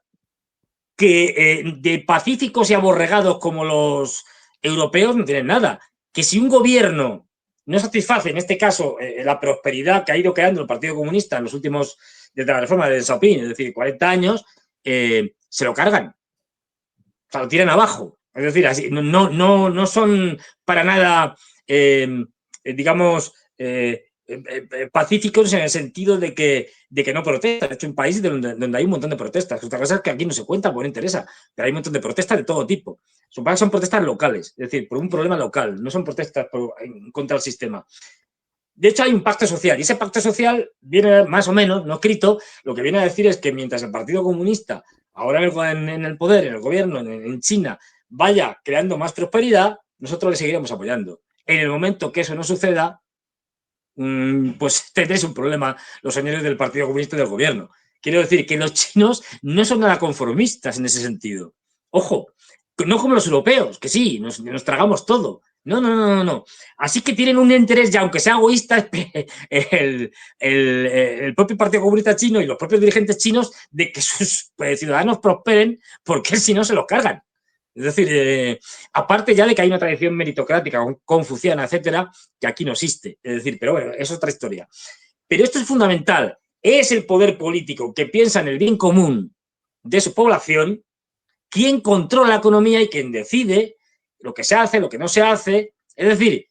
que de pacíficos y aborregados como los europeos no tienen nada. Que si un gobierno no satisface, en este caso, la prosperidad que ha ido creando el Partido Comunista en los últimos, desde la reforma de Deng Xiaoping, es decir, 40 años, se lo cargan. O sea, lo tiran abajo. Es decir, así, no son para nada, digamos, pacíficos en el sentido de que no protestan. De hecho, un país donde hay un montón de protestas. Otra cosa es que aquí no se cuenta, porque no interesa, pero hay un montón de protestas de todo tipo. Son protestas locales, es decir, por un problema local, no son protestas contra el sistema. De hecho, hay un pacto social, y ese pacto social viene más o menos, no escrito, lo que viene a decir es que mientras el Partido Comunista, ahora en el poder, en el gobierno, en China, vaya creando más prosperidad, nosotros le seguiremos apoyando. En el momento que eso no suceda, pues tendréis un problema los señores del Partido Comunista y del gobierno. Quiero decir que los chinos no son nada conformistas en ese sentido. Ojo, no como los europeos, que sí, nos tragamos todo. No. Así que tienen un interés, ya aunque sea egoísta, el propio Partido Comunista Chino y los propios dirigentes chinos, de que sus ciudadanos prosperen, porque si no se los cargan. Es decir, aparte ya de que hay una tradición meritocrática, confuciana, etcétera, que aquí no existe. Es decir, pero bueno, es otra historia. Pero esto es fundamental. Es el poder político que piensa en el bien común de su población quien controla la economía y quien decide lo que se hace, lo que no se hace. Es decir,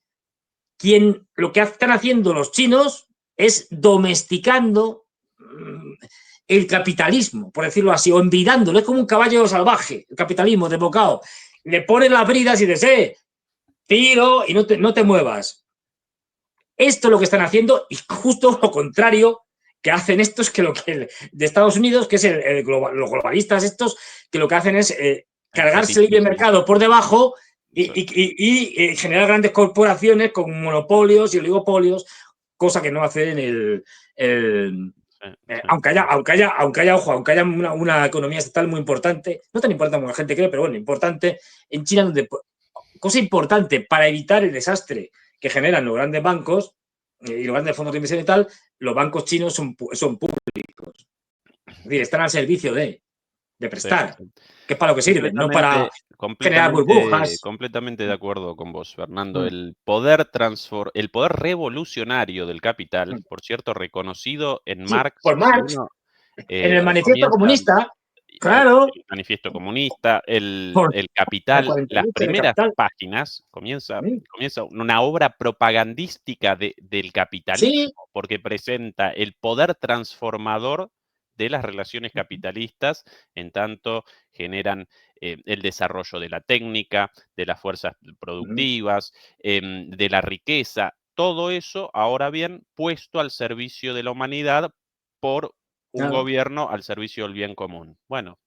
lo que están haciendo los chinos es domesticando el capitalismo, por decirlo así, o envidándolo. Es como un caballo salvaje, el capitalismo desbocado. Le ponen las bridas y dices, tiro y no te muevas. Esto es lo que están haciendo y justo lo contrario que hacen estos que lo que de Estados Unidos, que es los globalistas estos, que lo que hacen es cargarse el libre mercado por debajo y generar grandes corporaciones con monopolios y oligopolios, cosa que no hacen aunque haya una economía estatal muy importante, no tan importante como la gente cree, pero bueno, importante en China, donde cosa importante para evitar el desastre que generan los grandes bancos y los grandes fondos de inversión y tal, los bancos chinos son públicos. Es decir, están al servicio de prestar, que es para lo que sirven, no para generar burbujas. Completamente de acuerdo con vos, Fernando. Mm. El poder revolucionario del capital, por cierto, reconocido en Sí, Marx, por Marx, en el manifiesto comunista, claro. El manifiesto comunista, el El Capital, las 48 del primeras Capital. páginas, comienza una obra propagandística del capitalismo, Sí. porque presenta el poder transformador de las relaciones capitalistas, en tanto generan el desarrollo de la técnica, de las fuerzas productivas, de la riqueza, todo eso, ahora bien, puesto al servicio de la humanidad por un gobierno al servicio del bien común. Bueno,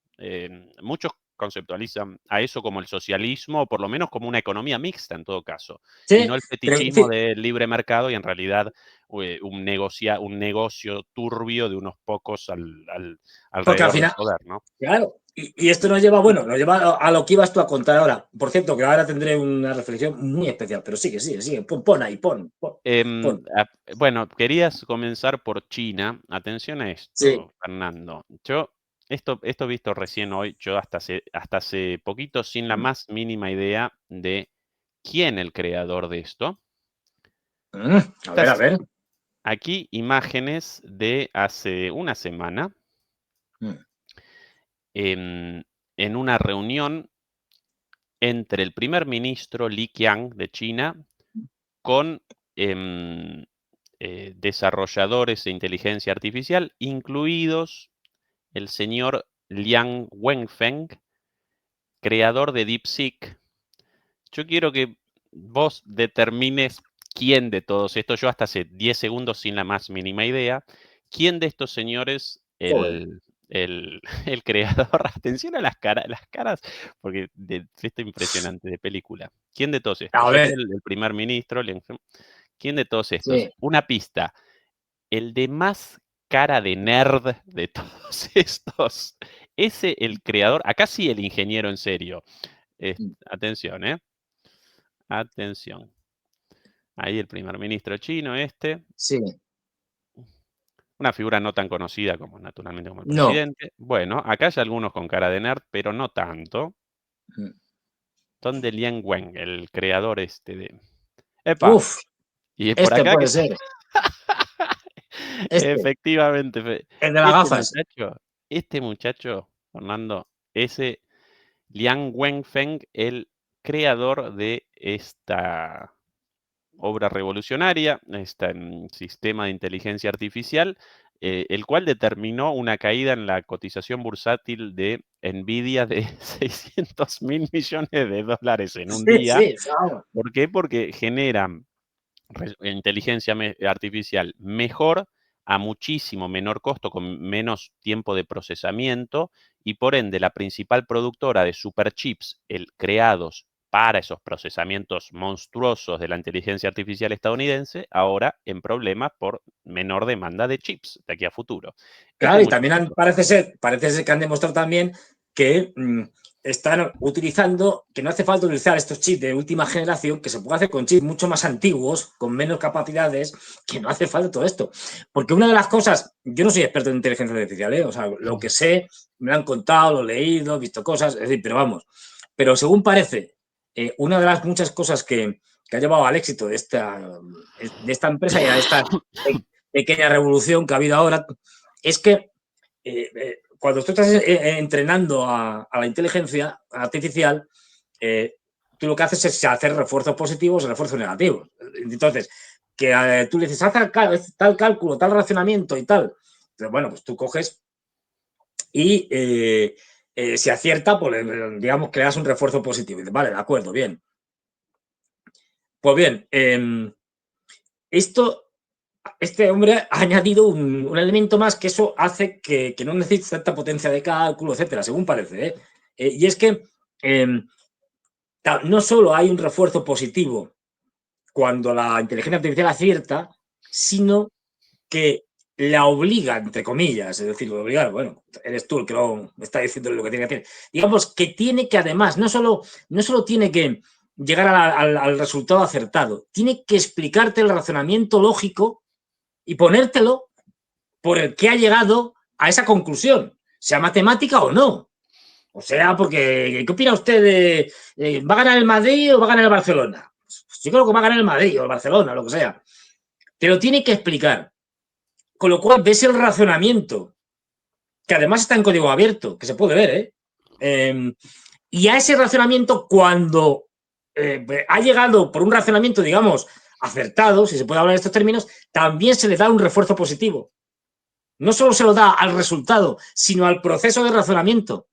muchos conceptualizan a eso como el socialismo, o por lo menos como una economía mixta en todo caso, Sí, y no el fetichismo del libre mercado y en realidad un negocio turbio de unos pocos alrededor del poder, ¿no? Claro, y esto nos lleva a lo que ibas tú a contar ahora. Por cierto, que ahora tendré una reflexión muy especial, pero sigue. Pon ahí. Bueno, querías comenzar por China. Atención a esto, Sí. Fernando. Esto he visto recién hoy, yo hasta hace poquito, sin la más mínima idea de quién el creador de esto. A ver. Aquí imágenes de hace una semana, en una reunión entre el primer ministro Li Qiang de China con desarrolladores de inteligencia artificial, incluidos el señor Liang Wenfeng, creador de DeepSeek. Yo quiero que vos determines quién de todos estos, yo hasta hace 10 segundos sin la más mínima idea, quién de estos señores, el creador, atención a las caras, porque de esto impresionante de película. ¿Quién de todos estos? A Yo ver. sé el primer ministro, ¿quién de todos estos? Una pista. El de más cara de nerd de todos estos. Ese el creador, acá sí el ingeniero en serio. Atención, atención. Ahí el primer ministro chino Sí. Una figura no tan conocida como naturalmente como el presidente. Bueno, acá hay algunos con cara de nerd, pero no tanto. Son de Liang Wen, el creador de... ¡Epa! Uf, y por acá puede ser. Efectivamente. El de las gafas. Este muchacho, Fernando, ese Liang Wenfeng, el creador de esta obra revolucionaria, este sistema de inteligencia artificial, el cual determinó una caída en la cotización bursátil de Nvidia de 600.000 millones de dólares en un día. ¿Por qué? Porque genera inteligencia artificial mejor a muchísimo menor costo, con menos tiempo de procesamiento, y por ende la principal productora de superchips creados para esos procesamientos monstruosos de la inteligencia artificial estadounidense, ahora en problemas por menor demanda de chips de aquí a futuro. Claro, y también parece ser que han demostrado también que están utilizando, que no hace falta utilizar estos chips de última generación, que se puede hacer con chips mucho más antiguos, con menos capacidades, que no hace falta todo esto. Porque una de las cosas, yo no soy experto en inteligencia artificial, o sea, lo que sé, me lo han contado, lo he leído, he visto cosas, es decir, pero vamos, pero según parece, una de las muchas cosas que ha llevado al éxito de esta empresa y a esta pequeña revolución que ha habido ahora, es que cuando tú estás entrenando a la inteligencia artificial, tú lo que haces es hacer refuerzos positivos y refuerzos negativos. Entonces, que tú le dices, haz tal cálculo, tal racionamiento y tal. Entonces, bueno, pues tú coges y si acierta, pues digamos que le das un refuerzo positivo. Y dices, vale, de acuerdo, bien. Pues bien, este hombre ha añadido un elemento más que eso hace que no necesite tanta potencia de cálculo, etcétera, según parece. Y es que no solo hay un refuerzo positivo cuando la inteligencia artificial acierta, sino que la obliga, entre comillas, es decir, obligar, bueno, eres tú el que lo está diciendo lo que tiene que hacer. Digamos que tiene que además, no solo tiene que llegar al resultado acertado, tiene que explicarte el razonamiento lógico y ponértelo por el que ha llegado a esa conclusión, sea matemática o no. O sea, porque, ¿qué opina usted de ¿va a ganar el Madrid o va a ganar el Barcelona? Pues yo creo que va a ganar el Madrid o el Barcelona, lo que sea. Te lo tiene que explicar. Con lo cual ves el razonamiento, que además está en código abierto, que se puede ver, y a ese razonamiento, cuando ha llegado por un razonamiento, digamos, acertado, si se puede hablar de estos términos, también se le da un refuerzo positivo. No solo se lo da al resultado, sino al proceso de razonamiento.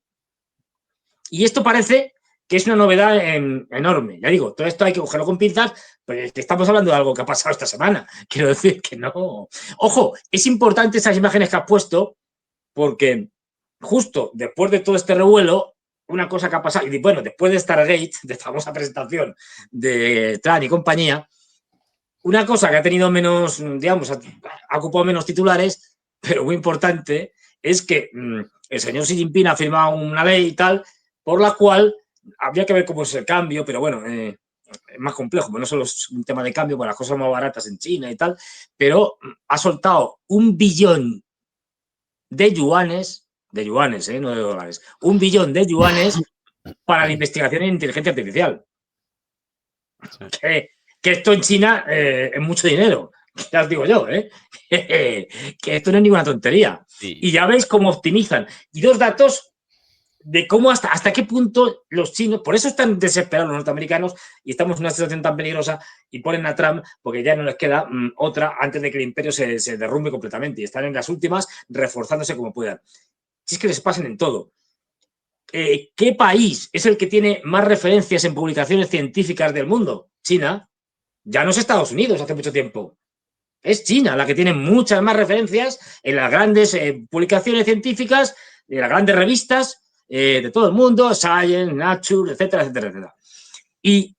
Y esto parece que es una novedad enorme. Ya digo, todo esto hay que cogerlo con pinzas, pero estamos hablando de algo que ha pasado esta semana. Quiero decir que no. Ojo, es importante esas imágenes que has puesto, porque justo después de todo este revuelo, una cosa que ha pasado, y bueno, después de Stargate, de famosa presentación de Tran y compañía, una cosa que ha tenido menos, digamos, ha ocupado menos titulares, pero muy importante, es que el señor Xi Jinping ha firmado una ley y tal, por la cual habría que ver cómo es el cambio, pero bueno, es más complejo, porque no solo es un tema de cambio, pues las cosas son más baratas en China y tal, pero ha soltado 1 billón de yuanes, no de dólares, 1 billón de yuanes para la investigación en inteligencia artificial. Sí. Que esto en China es mucho dinero, ya os digo yo, que esto no es ninguna tontería. Sí. Y ya veis cómo optimizan. Y 2 datos de cómo hasta qué punto los chinos, por eso están desesperados los norteamericanos y estamos en una situación tan peligrosa y ponen a Trump porque ya no les queda otra antes de que el imperio se derrumbe completamente y están en las últimas reforzándose como puedan. Si es que les pasan en todo. ¿Qué país es el que tiene más referencias en publicaciones científicas del mundo? China. Ya no es Estados Unidos hace mucho tiempo. Es China la que tiene muchas más referencias en las grandes publicaciones científicas, en las grandes revistas de todo el mundo, Science, Nature, etcétera, etcétera, etcétera. Y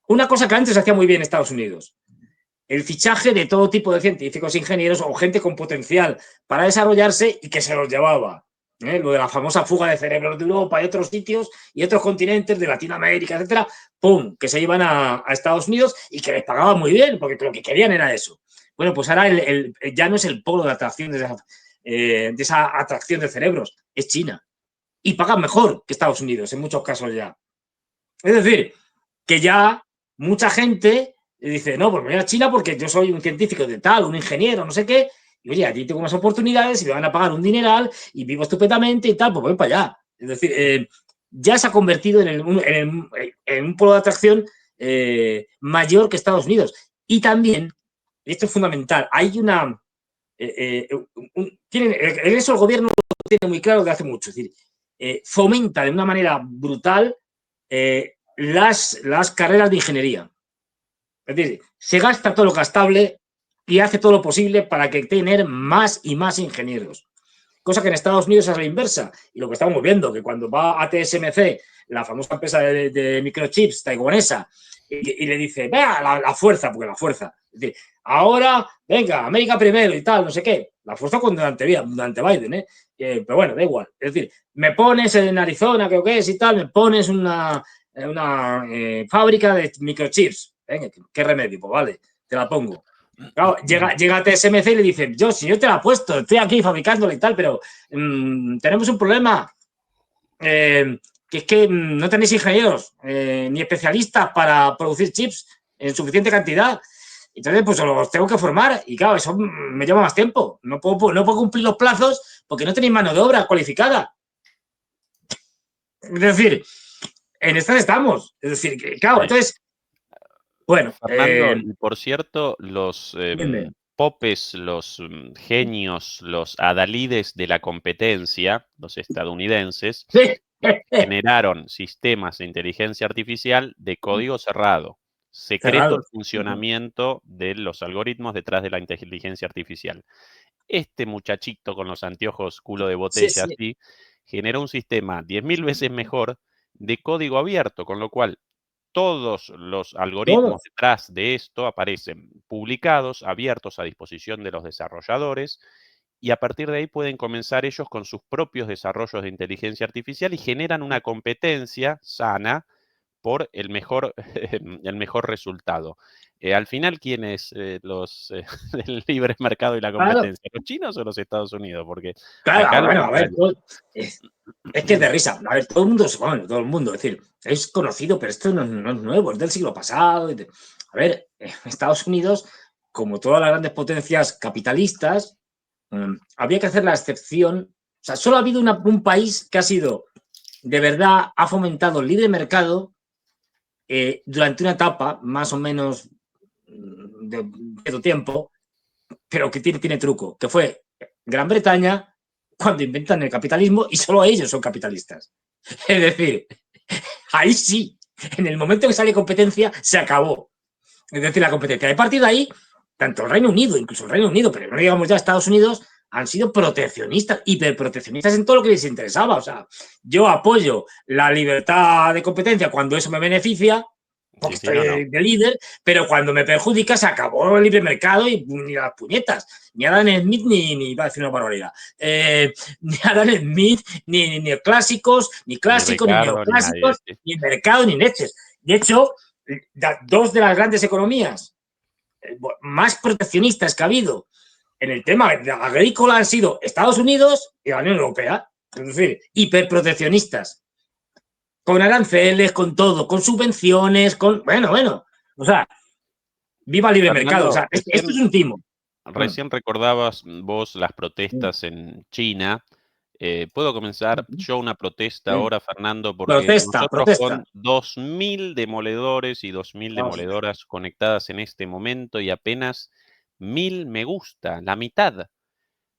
una cosa que antes hacía muy bien Estados Unidos, el fichaje de todo tipo de científicos, ingenieros o gente con potencial para desarrollarse y que se los llevaba. Lo de la famosa fuga de cerebros de Europa y otros sitios y otros continentes de Latinoamérica, etcétera, ¡pum!, que se iban a Estados Unidos y que les pagaban muy bien, porque lo que querían era eso. Bueno, pues ahora ya no es el polo de atracción de esa atracción de cerebros, es China. Y pagan mejor que Estados Unidos, en muchos casos ya. Es decir, que ya mucha gente dice, no, pues me voy a China porque yo soy un científico de tal, un ingeniero, no sé qué, y oye, allí tengo unas oportunidades y me van a pagar un dineral y vivo estupendamente y tal, pues voy para allá. Es decir, ya se ha convertido en un polo de atracción mayor que Estados Unidos. Y también, esto es fundamental, hay una... eso el gobierno lo tiene muy claro desde hace mucho, es decir, fomenta de una manera brutal las carreras de ingeniería. Es decir, se gasta todo lo gastable y hace todo lo posible para que tener más y más ingenieros. Cosa que en Estados Unidos es la inversa. Y lo que estamos viendo, que cuando va a TSMC, la famosa empresa de microchips taiwanesa, y le dice, vea, la fuerza, porque la fuerza. Es decir, ahora, venga, América primero y tal, no sé qué. La forzó durante Biden, ¿eh? Pero bueno, da igual. Es decir, me pones en Arizona, creo que es y tal, me pones una fábrica de microchips. ¿Qué remedio? Pues vale, te la pongo. Claro, llega a TSMC y le dice, yo te la he puesto, estoy aquí fabricándola y tal, pero tenemos un problema. Que es que no tenéis ingenieros ni especialistas para producir chips en suficiente cantidad. Entonces, pues los tengo que formar y claro, eso me lleva más tiempo. No puedo cumplir los plazos porque no tenéis mano de obra cualificada. Es decir, en estas estamos. Es decir, que, claro, entonces, bueno. Fernando, por cierto, los popes, los genios, los adalides de la competencia, los estadounidenses, generaron sistemas de inteligencia artificial de código cerrado. Secreto el funcionamiento de los algoritmos detrás de la inteligencia artificial. Este muchachito con los anteojos culo de botella así, generó un sistema 10.000 veces mejor de código abierto, con lo cual todos los algoritmos detrás de esto aparecen publicados, abiertos a disposición de los desarrolladores, y a partir de ahí pueden comenzar ellos con sus propios desarrollos de inteligencia artificial y generan una competencia sana por el mejor resultado. Al final, ¿quién es el libre mercado y la competencia? ¿Los chinos o los Estados Unidos? Porque claro, bueno, a ver, es que es de risa. A ver, todo el mundo, es decir, es conocido, pero esto no es nuevo, es del siglo pasado. A ver, Estados Unidos, como todas las grandes potencias capitalistas, había que hacer la excepción. O sea, solo ha habido un país que ha sido, de verdad, ha fomentado el libre mercado durante una etapa más o menos de cierto tiempo, pero que tiene truco, que fue Gran Bretaña cuando inventan el capitalismo y solo ellos son capitalistas. Es decir, ahí sí, en el momento que sale competencia, se acabó. Es decir, la competencia. A partir de ahí, tanto el Reino Unido, incluso el Reino Unido, pero no digamos ya Estados Unidos, han sido proteccionistas, hiperproteccionistas en todo lo que les interesaba. O sea, yo apoyo la libertad de competencia cuando eso me beneficia, porque estoy de líder, pero cuando me perjudica se acabó el libre mercado y ni las puñetas. Ni Adam Smith ni va a decir una barbaridad. Ni Adam Smith, ni neoclásicos, ni clásicos, ni neoclásicos, ni mercado, ni leches. De hecho, dos de las grandes economías más proteccionistas que ha habido en el tema agrícola han sido Estados Unidos y la Unión Europea. Es decir, hiperproteccionistas. Con aranceles, con todo, con subvenciones, con... Bueno. O sea, viva el libre mercado. O sea, esto es un timo. Recién recordabas vos las protestas en China. ¿Puedo comenzar yo una protesta ahora, Fernando? Porque nosotros con 2.000 demoledores y 2.000 demoledoras conectadas en este momento y apenas 1.000 me gusta, la mitad.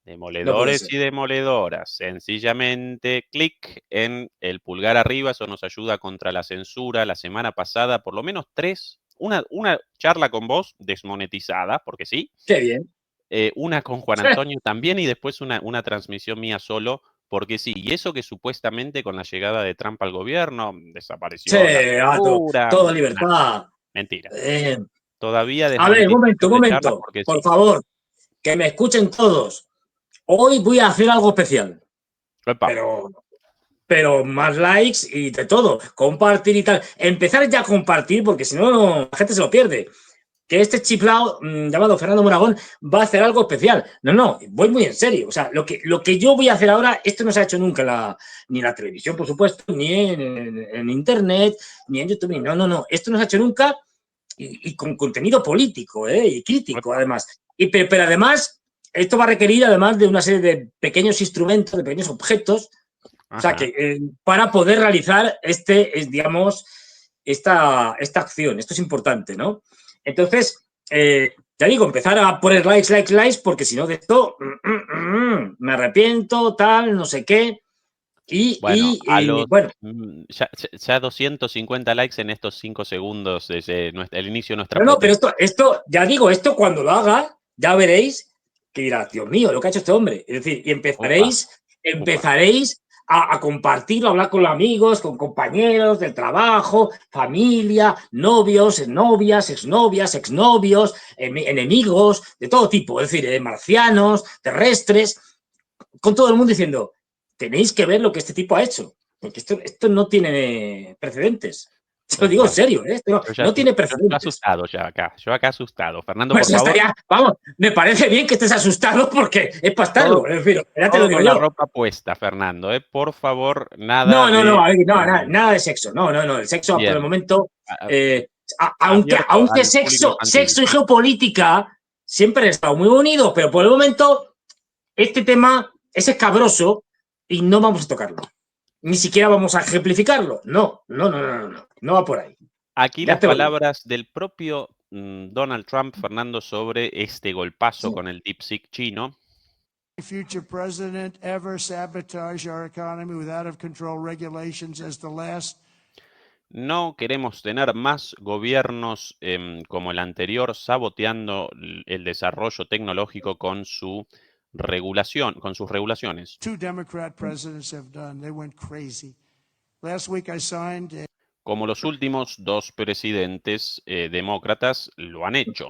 Demoledores y demoledoras, sencillamente clic en el pulgar arriba, eso nos ayuda contra la censura. La semana pasada, por lo menos 3, una charla con vos desmonetizada, porque sí. Qué bien. Una con Juan Antonio también y después una transmisión mía solo, porque sí. Y eso que supuestamente con la llegada de Trump al gobierno desapareció la censura. Toda libertad. Mentira. Todavía a ver, un momento, por favor, que me escuchen todos. Hoy voy a hacer algo especial. Pero más likes y de todo. Compartir y tal. Empezar ya a compartir porque si no, la gente se lo pierde. Que este chiflao llamado Fernando Monagón va a hacer algo especial. No, voy muy en serio. O sea, lo que yo voy a hacer ahora, esto no se ha hecho nunca ni en la televisión, por supuesto, ni en internet, ni en YouTube. No. Esto no se ha hecho nunca y con contenido político y crítico, además. Pero además... Esto va a requerir, además, de una serie de pequeños instrumentos, de pequeños objetos, o sea, que para poder realizar esta acción. Esto es importante, ¿no? Entonces, ya digo, empezar a poner likes, porque si no de esto me arrepiento, tal, no sé qué. Ya 250 likes en estos 5 segundos desde el inicio de nuestra No, pero esto, ya digo, esto cuando lo haga, ya veréis que dirá, Dios mío, lo que ha hecho este hombre. Es decir, y empezaréis a compartirlo, a hablar con los amigos, con compañeros del trabajo, familia, novios, novias, exnovios, enemigos, de todo tipo, es decir, marcianos, terrestres, con todo el mundo diciendo, tenéis que ver lo que este tipo ha hecho, porque esto no tiene precedentes. Te lo digo en serio, esto no tiene Yo precedentes. asustado ya acá. Yo acá asustado. Fernando, Pues por favor. estaría, vamos, me parece bien que estés asustado porque es para estarlo. Es decir, ya te lo Todo digo con la yo. ropa puesta, Fernando. Por favor, nada No, de. a ver, nada de sexo. No, el sexo por el Bien. momento, a- aunque Abierto al público sexo infantil. y geopolítica siempre han estado muy unidos, pero por el momento este tema es escabroso y no vamos a tocarlo. Ni siquiera vamos a ejemplificarlo. No va por ahí. Aquí Ya las te lo digo. palabras del propio Donald Trump, Fernando, sobre este golpazo con el DeepSeek chino. Future president ever sabotage our economy with out of control regulations as the last. No queremos tener más gobiernos como el anterior saboteando el desarrollo tecnológico con su regulación, con sus regulaciones. Two Democrat presidents have done. They went crazy. Last week I signed Como los últimos dos presidentes demócratas lo han hecho.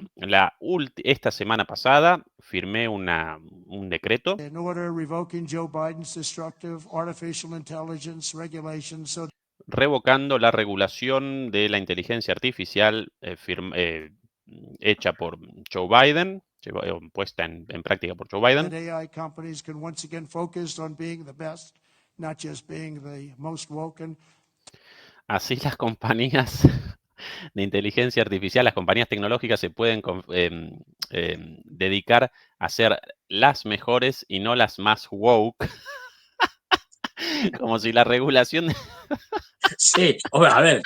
Esta semana pasada firmé un decreto an order revoking Joe Biden's destructive artificial intelligence regulations so revocando la regulación de la inteligencia artificial hecha por Joe Biden, puesta en práctica por Joe that Biden. AI companies can once again focus on being the best, not just being the most woken. Así las compañías de inteligencia artificial, las compañías tecnológicas se pueden dedicar a ser las mejores y no las más woke. Como si la regulación... Sí, hombre, a ver.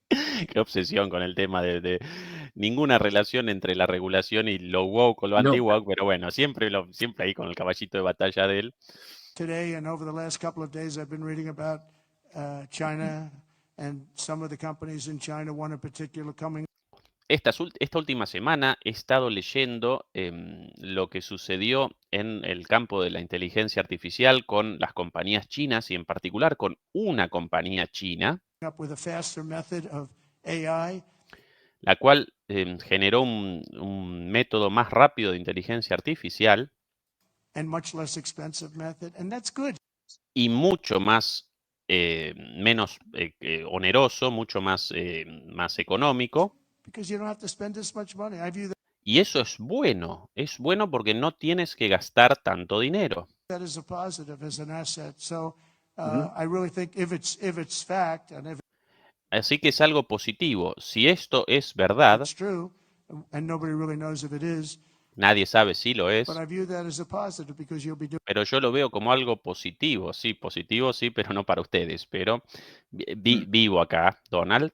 Qué obsesión con el tema de ninguna relación entre la regulación y lo woke o lo No. anti-woke, pero bueno, siempre ahí con el caballito de batalla de él. Today and over the last couple of days, I've been reading about China and some of the companies in China, one in particular coming. Esta última semana he estado leyendo lo que sucedió en el campo de la inteligencia artificial con las compañías chinas y en particular con una compañía china, up with a faster method of AI. la cual generó un método más rápido de inteligencia artificial And much less expensive method, and that's good. y mucho más menos oneroso, mucho más económico. Because you don't have to spend this much money. I view Y eso es bueno porque no tienes que gastar tanto dinero. that as a positive, as an asset. So I really think if it's fact and if Así que es algo positivo. Si esto es verdad, it's true, and nobody really knows if it is, nadie sabe si lo es, but I view that as a positive because you'll be doing. pero yo lo veo como algo positivo. Sí, positivo, sí, pero no para ustedes. Pero vivo acá, Donald.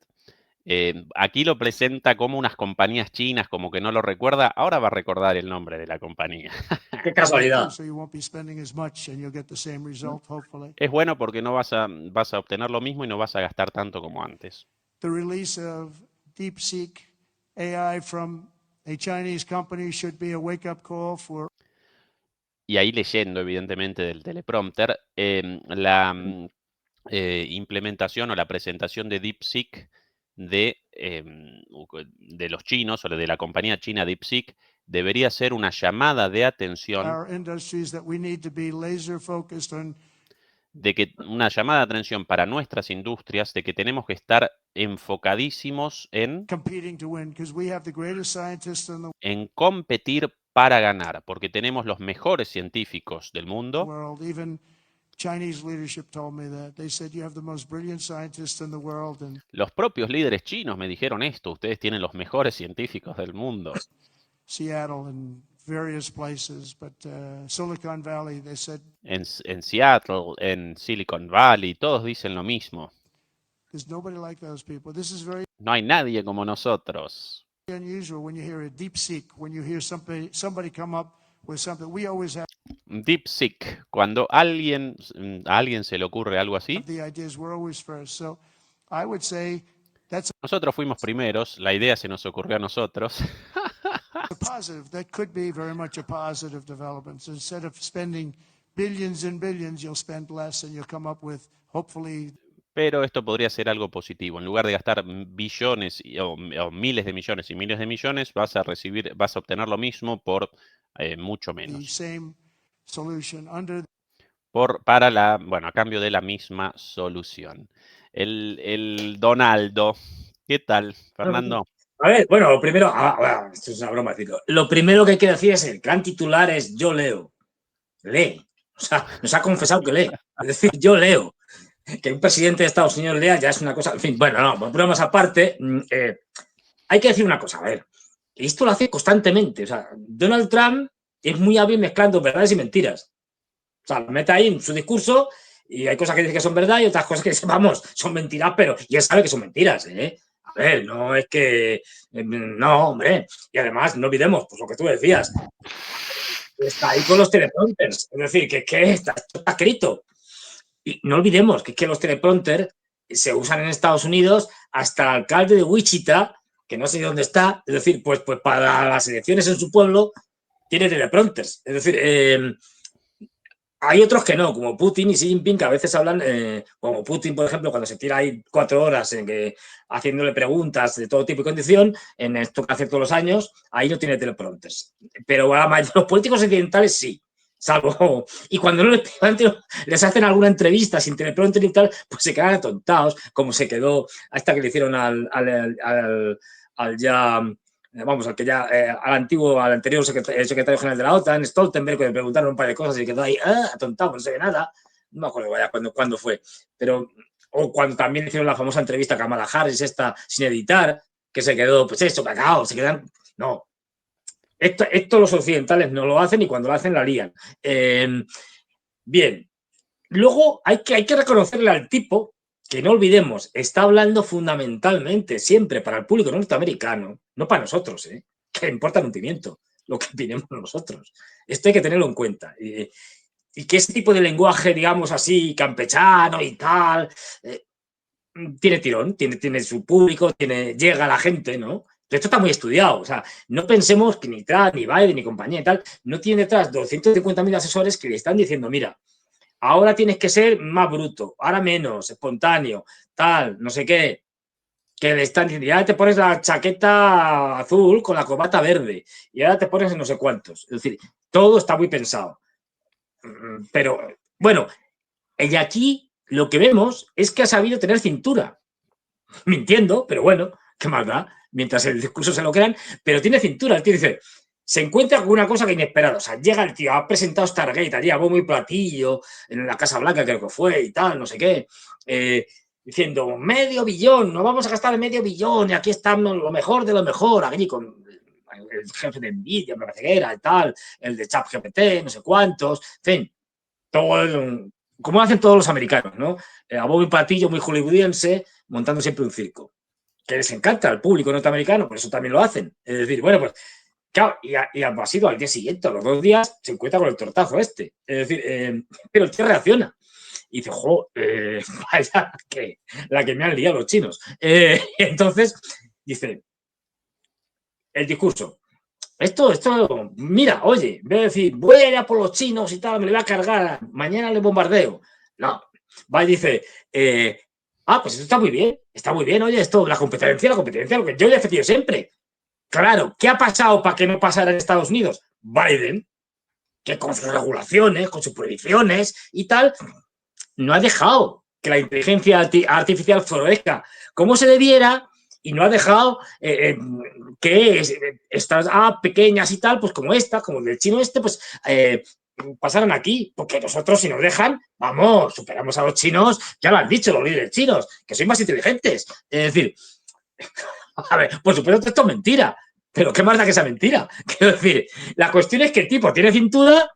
Aquí lo presenta como unas compañías chinas, como que no lo recuerda. Ahora va a recordar el nombre de la compañía. Qué casualidad. So you won't be spending as much, and you'll get the same result, hopefully. Es bueno porque no vas a obtener lo mismo y no vas a gastar tanto como antes. The release of DeepSeek AI from a Chinese company should be a wake-up call for. Y ahí leyendo, evidentemente, del teleprompter, la implementación o la presentación de DeepSeek de los chinos o de la compañía china DeepSeek debería ser una llamada de atención, Our industries that we need to be laser focused on una llamada de atención para nuestras industrias, de que tenemos que estar enfocadísimos competing to win because we have the greatest scientists in the en competir para ganar, porque tenemos los mejores científicos del mundo. world. Even Chinese leadership told me that. They said you have the most brilliant scientists in the world, and Los propios líderes chinos me dijeron esto, ustedes tienen los mejores científicos del mundo. Seattle and various places, but Silicon Valley, they said En Seattle, en Silicon Valley, todos dicen lo mismo. there's nobody like those people. This is very No hay nadie como nosotros. unusual when you hear a DeepSeek, when you hear somebody come up with something. We always have DeepSeek, cuando a alguien se le ocurre algo así, the ideas. We're always first. So I would say that's nosotros fuimos primeros, la idea se nos ocurrió a nosotros. a positive. That could be very much a positive development. So instead of spending billions and billions, you'll spend less and you'll come up with, hopefully, Pero esto podría ser algo positivo. En lugar de gastar billones o miles de millones y miles de millones, vas a obtener lo mismo por mucho the menos. same solution under A cambio de la misma solución. El Donaldo. ¿Qué tal, Fernando? A ver, bueno, lo primero, esto es una broma, tío. Lo primero que hay que decir es el gran titular es yo leo. Lee. O sea, nos ha confesado que lee. Es decir, yo leo. Que un presidente de Estados Unidos lea ya es una cosa. En fin, bueno, no, bromas aparte. Hay que decir una cosa, a ver. Y esto lo hace constantemente. O sea, Donald Trump es muy hábil mezclando verdades y mentiras. O sea, mete ahí en su discurso y hay cosas que dice que son verdad y otras cosas que dice, vamos, son mentiras, pero y él sabe que son mentiras, ¿eh? A ver, no es que. No, hombre. Y además, no olvidemos, pues lo que tú decías. Está ahí con los teleprompters. Es decir, que esto está escrito. Y no olvidemos que los teleprompters se usan en Estados Unidos hasta el alcalde de Wichita, que no sé dónde está, es decir, pues para las elecciones en su pueblo tiene teleprompters. Es decir, hay otros que no, como Putin y Xi Jinping, que a veces hablan, como Putin, por ejemplo, cuando se tira ahí 4 horas haciéndole preguntas de todo tipo y condición, en esto que hace todos los años, ahí no tiene teleprompters. Pero los políticos occidentales sí. Salvo, y cuando no les hacen alguna entrevista sin teleprompter y tal, pues se quedan atontados, como se quedó a esta que le hicieron al anterior secretario general de la OTAN, Stoltenberg, que le preguntaron un par de cosas y quedó ahí atontado, no se ve nada. No me acuerdo ya cuándo fue. Pero, o cuando también hicieron la famosa entrevista a Kamala Harris, esta sin editar, que se quedó, pues eso, cagao, se quedan. No. Esto los occidentales no lo hacen y cuando lo hacen la lían. Bien. Luego hay que reconocerle al tipo que no olvidemos, está hablando fundamentalmente siempre para el público norteamericano, no para nosotros, que importa un pimiento lo que opinemos nosotros. Esto hay que tenerlo en cuenta. Y que ese tipo de lenguaje, digamos así, campechano y tal, tiene tirón, tiene su público, llega a la gente, ¿no? Esto está muy estudiado. O sea, no pensemos que ni Trump, ni Biden, ni compañía y tal, no tiene detrás 250.000 asesores que le están diciendo, mira, ahora tienes que ser más bruto, ahora menos, espontáneo, tal, no sé qué. Que le están diciendo, ya te pones la chaqueta azul con la corbata verde y ahora te pones en no sé cuántos. Es decir, todo está muy pensado. Pero, bueno, y aquí lo que vemos es que ha sabido tener cintura. Mintiendo, pero bueno, qué más da, mientras el discurso se lo crean, pero tiene cintura. El tío dice, se encuentra con una cosa que inesperada. O sea, llega el tío, ha presentado Stargate allí a bombo y platillo, en la Casa Blanca creo que fue y tal, no sé qué, diciendo, $500 millones, nos vamos a gastar $500 millones, y aquí estamos lo mejor de lo mejor, allí con el jefe de Nvidia, me parece que era, y tal, el de ChatGPT, no sé cuántos, en fin, todo como hacen todos los americanos, ¿no? A bombo y platillo, muy hollywoodiense, montando siempre un circo. Que les encanta al público norteamericano, por eso también lo hacen. Es decir, bueno, pues claro, y ha sido al día siguiente, a los 2 días, se encuentra con el tortazo este. Es decir, pero el tío reacciona. Y dice, vaya, la que me han liado los chinos. Entonces, dice, el discurso. Esto, mira, oye, voy a decir, voy a ir a por los chinos y tal, me le voy a cargar, mañana le bombardeo. No, va y dice, pues esto está muy bien, oye, esto, la competencia, lo que yo le he defendido siempre. Claro, ¿qué ha pasado para que no pasara en Estados Unidos? Biden, que con sus regulaciones, con sus prohibiciones y tal, no ha dejado que la inteligencia artificial florezca como se debiera y no ha dejado que estas pequeñas y tal, pues como esta, como el del chino este, pues pasaran aquí, porque nosotros si nos dejan, vamos, superamos a los chinos, ya lo han dicho los líderes chinos, que soy más inteligentes. Es decir, a ver, por supuesto esto es mentira, pero ¿qué más da que sea mentira? Quiero decir, la cuestión es que el tipo tiene cintura,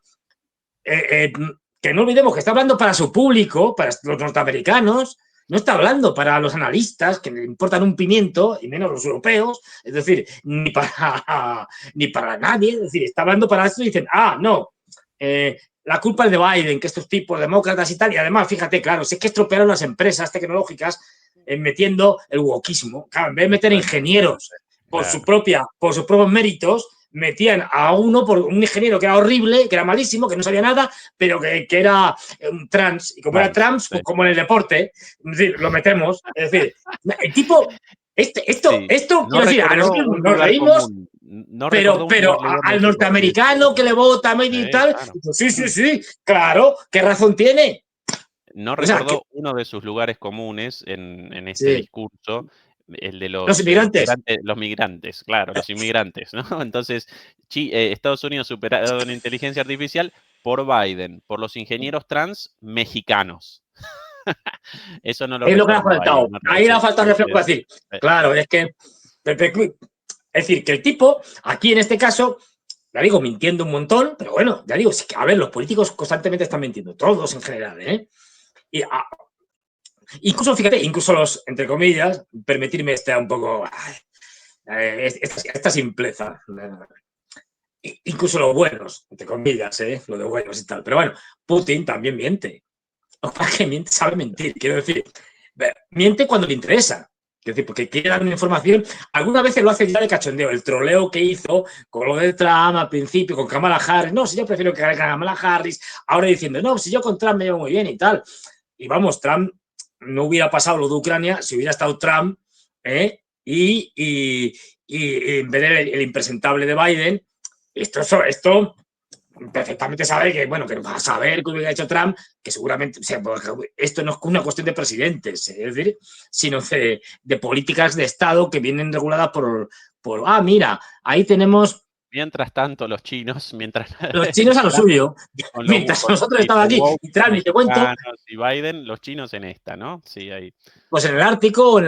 que no olvidemos que está hablando para su público, para los norteamericanos, no está hablando para los analistas, que le importan un pimiento, y menos los europeos, es decir, ni para nadie, es decir, está hablando para esto y dicen, no, la culpa es de Biden, que estos tipos demócratas y tal, y además, fíjate, claro, si es que estropearon las empresas tecnológicas metiendo el wokismo, claro, en vez de meter ingenieros por sus propios méritos, metían a uno por un ingeniero que era horrible, que era malísimo, que no sabía nada, pero que era un trans. Y como era trans, pues como en el deporte, es decir, lo metemos. Es decir, el tipo, Sí. esto No quiero decir, a recordó nosotros un nos lugar reímos, común. No pero, recordó un pero lugar al donde norteamericano que le vota y tal, claro. pues sí, claro, ¿qué razón tiene? No O sea, recordó uno de sus lugares comunes en este sí, discurso, el de los inmigrantes. los migrantes, claro, los inmigrantes, ¿no? Entonces, Estados Unidos superado en inteligencia artificial por Biden, por los ingenieros trans mexicanos. Eso no lo Es lo que le ha recordó ahí. faltado. Ahí le ha faltado reflejo para decir, claro, es que, es decir, que el tipo, aquí en este caso, ya digo, mintiendo un montón, pero bueno, ya digo, a ver, los políticos constantemente están mintiendo, todos en general, ¿eh? Y, incluso, fíjate, incluso los, entre comillas, permitirme un poco, esta simpleza. Incluso los buenos, entre comillas, lo de buenos y tal. Pero bueno, Putin también miente. O para que miente, sabe mentir. Quiero decir, miente cuando le interesa. Quiero decir, porque quiere dar una información. Algunas veces lo hace ya de cachondeo. El troleo que hizo con lo de Trump al principio, con Kamala Harris. No, si yo prefiero que gane Kamala Harris. Ahora diciendo, no, si yo con Trump me llevo muy bien y tal. Y vamos, Trump no hubiera pasado lo de Ucrania si hubiera estado Trump, y en vez del impresentable de Biden. Esto perfectamente sabe que, bueno, que va a saber que hubiera hecho Trump, que seguramente, o sea, esto no es una cuestión de presidentes, es decir, sino de políticas de Estado que vienen reguladas por mira, ahí tenemos. Mientras tanto, los chinos, Los chinos a lo suyo. Mientras nosotros estamos aquí y Trump, y te cuento. Y Biden, los chinos en esta, ¿no? Sí, ahí. Pues en el Ártico o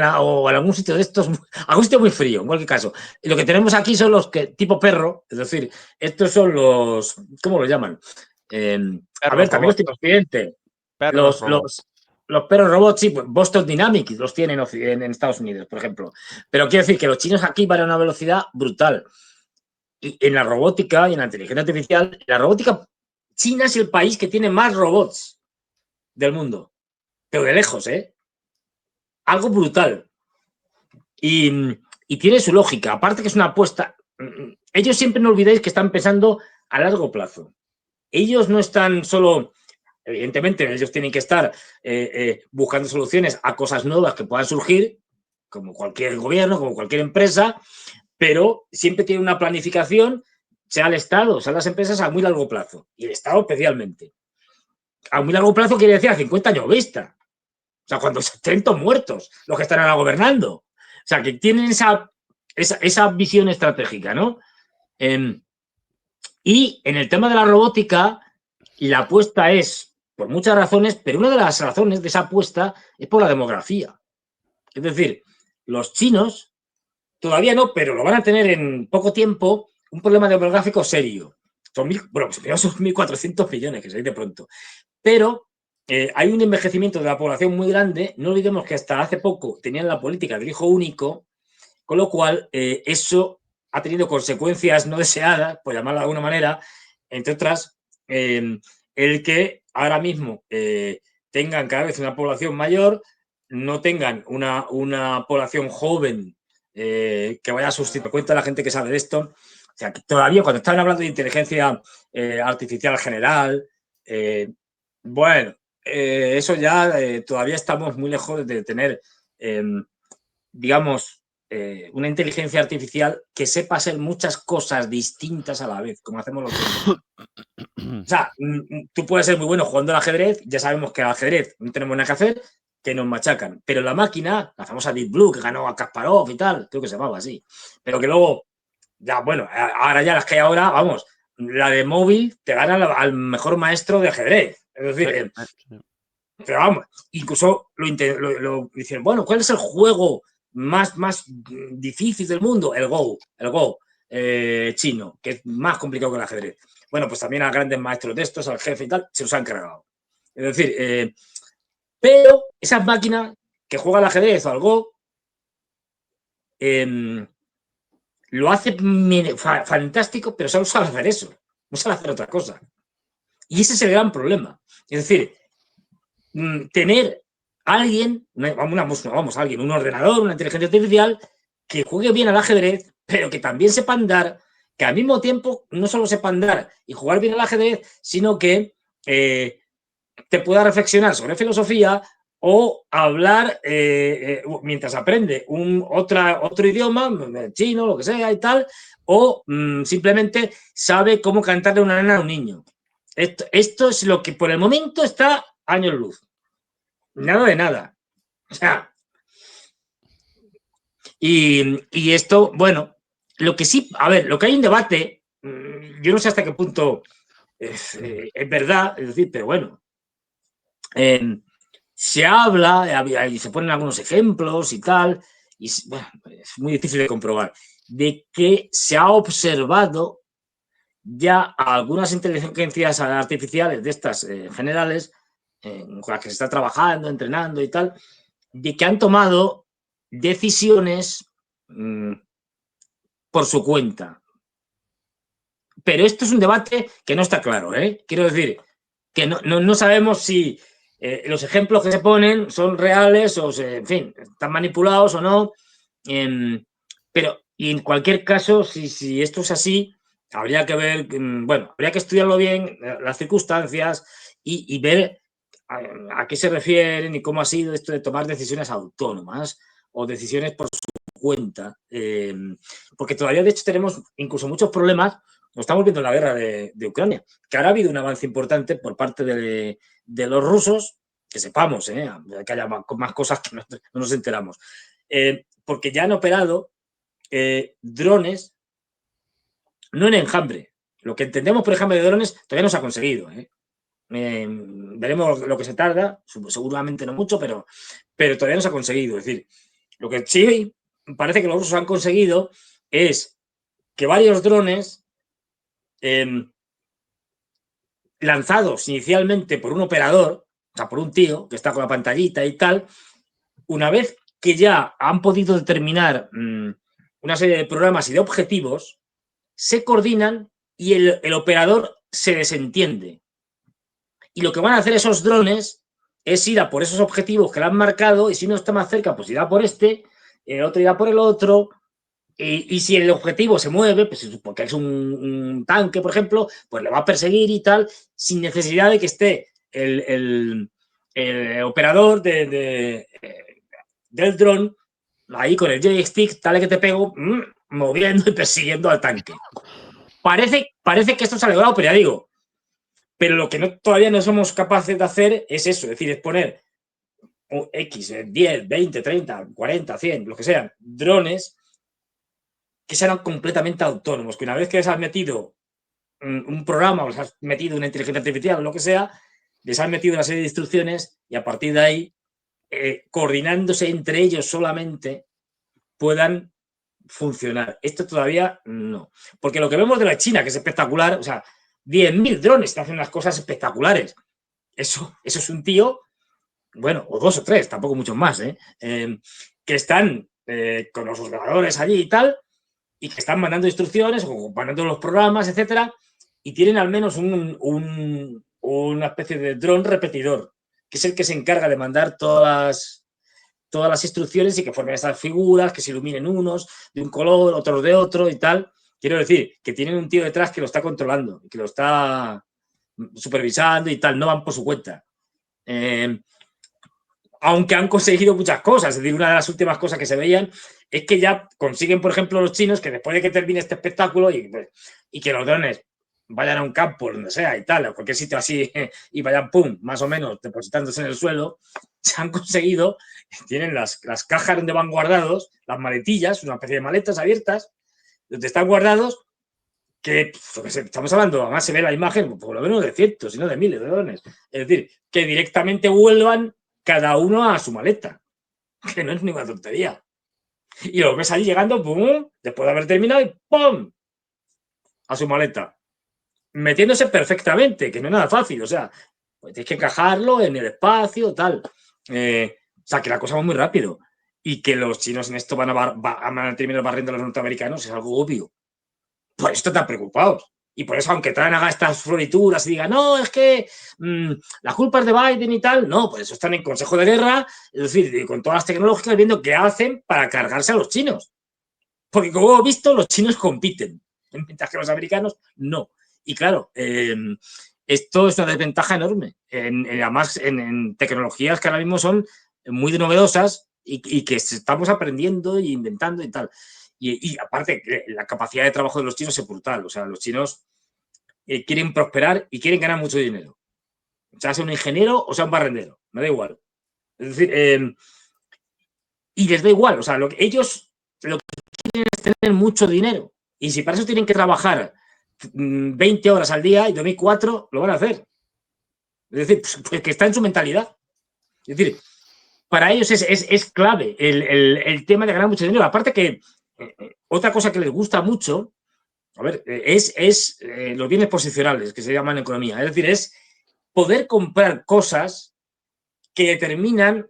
en algún sitio de estos, algún sitio muy frío, en cualquier caso. Y lo que tenemos aquí son los que, tipo perro, es decir, estos son los, ¿cómo lo llaman? A ver, también los tipos clientes. Los perros robots, sí, pues Boston Dynamics los tienen en Estados Unidos, por ejemplo. Pero quiero decir que los chinos aquí van a una velocidad brutal. Y en la robótica y en la inteligencia artificial, la robótica, China es el país que tiene más robots del mundo. Pero de lejos, ¿eh? Algo brutal. Y tiene su lógica. Aparte que es una apuesta. Ellos siempre no olvidéis que están pensando a largo plazo. Ellos no están solo. Evidentemente, ellos tienen que estar buscando soluciones a cosas nuevas que puedan surgir, como cualquier gobierno, como cualquier empresa, pero siempre tienen una planificación, sea el Estado, sea las empresas, a muy largo plazo. Y el Estado especialmente. A muy largo plazo quiere decir a 50 años vista. O sea, cuando estén todos muertos los que están ahora gobernando. O sea, que tienen esa visión estratégica, ¿no? Y en el tema de la robótica, la apuesta es por muchas razones, pero una de las razones de esa apuesta es por la demografía. Es decir, los chinos todavía no, pero lo van a tener en poco tiempo, un problema demográfico serio. Son 1.400 millones, que se dice pronto. Pero hay un envejecimiento de la población muy grande. No olvidemos que hasta hace poco tenían la política del hijo único, con lo cual eso ha tenido consecuencias no deseadas, por llamarlo de alguna manera, entre otras, el que ahora mismo tengan cada vez una población mayor, no tengan una población joven que vaya a sustituir. Cuenta la gente que sabe de esto. O sea, que todavía cuando estaban hablando de inteligencia artificial general, bueno, eso ya todavía estamos muy lejos de tener, digamos, una inteligencia artificial que sepa hacer muchas cosas distintas a la vez, como hacemos los humanos. O sea, tú puedes ser muy bueno jugando al ajedrez, ya sabemos que al ajedrez no tenemos nada que hacer, que nos machacan. Pero la máquina, la famosa Deep Blue, que ganó a Kasparov y tal, creo que se llamaba así, pero que luego, ya bueno, ahora ya las que hay ahora, vamos, la de móvil te gana al mejor maestro de ajedrez. Es decir, pero vamos, incluso lo dicen, bueno, ¿cuál es el juego más difícil del mundo? El Go chino, que es más complicado que el ajedrez. Bueno, pues también a grandes maestros de estos, al jefe y tal, se los han cargado. Es decir, pero esas máquinas que juegan al ajedrez o al Go lo hace fantástico, pero solo sabe hacer eso, no sabe hacer otra cosa. Y ese es el gran problema. Es decir, tener alguien, un ordenador, una inteligencia artificial que juegue bien al ajedrez, pero que también sepa andar, que al mismo tiempo no solo sepan dar y jugar bien al ajedrez, sino que te pueda reflexionar sobre filosofía o hablar mientras aprende otro idioma, chino, lo que sea y tal, o simplemente sabe cómo cantarle una nena a un niño. Esto es lo que por el momento está años luz. Nada de nada. O sea, y esto, bueno, lo que sí, a ver, lo que hay un debate, yo no sé hasta qué punto es verdad, es decir, pero bueno, se habla y se ponen algunos ejemplos y tal, y bueno, es muy difícil de comprobar, de que se ha observado ya algunas inteligencias artificiales de estas generales, con las que se está trabajando, entrenando y tal, de que han tomado decisiones por su cuenta. Pero esto es un debate que no está claro, ¿eh? Quiero decir, que no sabemos si los ejemplos que se ponen son reales o, en fin, están manipulados o no. Pero, y en cualquier caso, si esto es así, habría que ver, bueno, habría que estudiarlo bien, las circunstancias y ver a qué se refieren y cómo ha sido esto de tomar decisiones autónomas o decisiones por su cuenta. Porque todavía, de hecho, tenemos incluso muchos problemas. Lo estamos viendo en la guerra de Ucrania, que ahora ha habido un avance importante por parte de los rusos, que sepamos, que haya más cosas que no nos enteramos, porque ya han operado drones, no en enjambre. Lo que entendemos por enjambre de drones todavía no se ha conseguido. Veremos lo que se tarda, seguramente no mucho, pero todavía no se ha conseguido. Es decir, lo que sí parece que los rusos han conseguido es que varios drones lanzados inicialmente por un operador, o sea, por un tío que está con la pantallita y tal, una vez que ya han podido determinar una serie de programas y de objetivos, se coordinan y el operador se desentiende. Y lo que van a hacer esos drones es ir a por esos objetivos que le han marcado y si uno está más cerca, pues irá por este, el otro irá por el otro. Y si el objetivo se mueve, pues porque es un tanque, por ejemplo, pues le va a perseguir y tal, sin necesidad de que esté el operador del dron ahí con el joystick, tal que te pego, moviendo y persiguiendo al tanque. Parece que esto se ha logrado, pero ya digo, pero lo que todavía no somos capaces de hacer es eso, es decir, es poner X, 10, 20, 30, 40, 100, lo que sean, drones que sean completamente autónomos, que una vez que les has metido un programa o les has metido una inteligencia artificial o lo que sea, les has metido una serie de instrucciones y a partir de ahí, coordinándose entre ellos solamente, puedan funcionar. Esto todavía no. Porque lo que vemos de la China, que es espectacular, o sea, 10.000 drones que hacen unas cosas espectaculares. Eso es un tío, bueno, o 2 o 3, tampoco muchos más, que están con los ordenadores allí y tal, y que están mandando instrucciones o mandando los programas, etcétera, y tienen al menos una especie de dron repetidor, que es el que se encarga de mandar todas las instrucciones y que formen esas figuras, que se iluminen unos de un color, otros de otro y tal. Quiero decir, que tienen un tío detrás que lo está controlando, que lo está supervisando y tal, no van por su cuenta. Aunque han conseguido muchas cosas, es decir, una de las últimas cosas que se veían es que ya consiguen, por ejemplo, los chinos que después de que termine este espectáculo y que los drones vayan a un campo, donde sea y tal, a cualquier sitio así, y vayan, pum, más o menos depositándose en el suelo, se han conseguido, tienen las cajas donde van guardados, las maletillas, una especie de maletas abiertas, donde están guardados, que estamos hablando, además se ve la imagen, por lo menos de cientos, si no de miles de drones. Es decir, que directamente vuelvan cada uno a su maleta, que no es ninguna tontería. Y lo ves ahí llegando, pum, después de haber terminado, y pum, a su maleta. Metiéndose perfectamente, que no es nada fácil, o sea, pues tienes que encajarlo en el espacio, tal. O sea, que la cosa va muy rápido. Y que los chinos en esto van a terminar barriendo a los norteamericanos es algo obvio. Por esto están preocupados. Y por eso, aunque Trump haga estas florituras y diga, no, es que la culpa es de Biden y tal, no, por eso están en Consejo de Guerra, es decir, con todas las tecnologías, viendo qué hacen para cargarse a los chinos. Porque como hemos visto, los chinos compiten. mientras que los americanos no. Y claro, esto es una desventaja enorme, además en tecnologías que ahora mismo son muy novedosas y que estamos aprendiendo e inventando y tal. Y aparte, la capacidad de trabajo de los chinos es brutal. O sea, los chinos quieren prosperar y quieren ganar mucho dinero. O sea un ingeniero o sea un barrendero, me da igual. Es decir, y les da igual. O sea, ellos lo que quieren es tener mucho dinero. Y si para eso tienen que trabajar 20 horas al día y dormir 4, lo van a hacer. Es decir, pues que está en su mentalidad. Es decir, para ellos es clave el tema de ganar mucho dinero. Aparte que otra cosa que les gusta mucho, a ver, es los bienes posicionales, que se llaman en economía. Es decir, es poder comprar cosas que determinan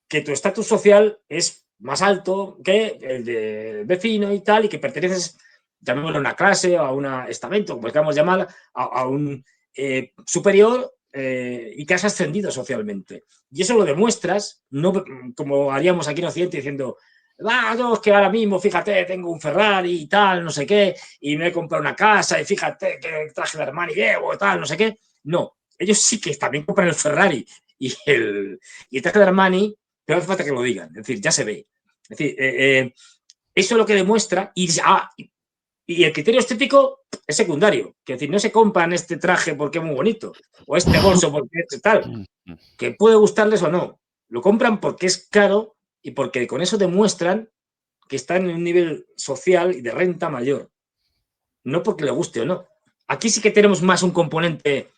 que tu estatus social es más alto que el del vecino y tal, y que perteneces, llamémoslo, a una clase o a un estamento, como queramos llamar, a un superior y que has ascendido socialmente. Y eso lo demuestras, no como haríamos aquí en Occidente diciendo, yo es que ahora mismo, fíjate, tengo un Ferrari y tal, no sé qué, y me he comprado una casa y fíjate que traje de Armani llevo y tal, no sé qué. No, ellos sí que también compran el Ferrari y el traje de Armani, pero no hace falta que lo digan, es decir, ya se ve. Es decir, eso es lo que demuestra y el criterio estético es secundario, que es decir, no se compran este traje porque es muy bonito o este bolso porque es tal, que puede gustarles o no, lo compran porque es caro y porque con eso demuestran que están en un nivel social y de renta mayor, no porque le guste o no. Aquí sí que tenemos más un componente,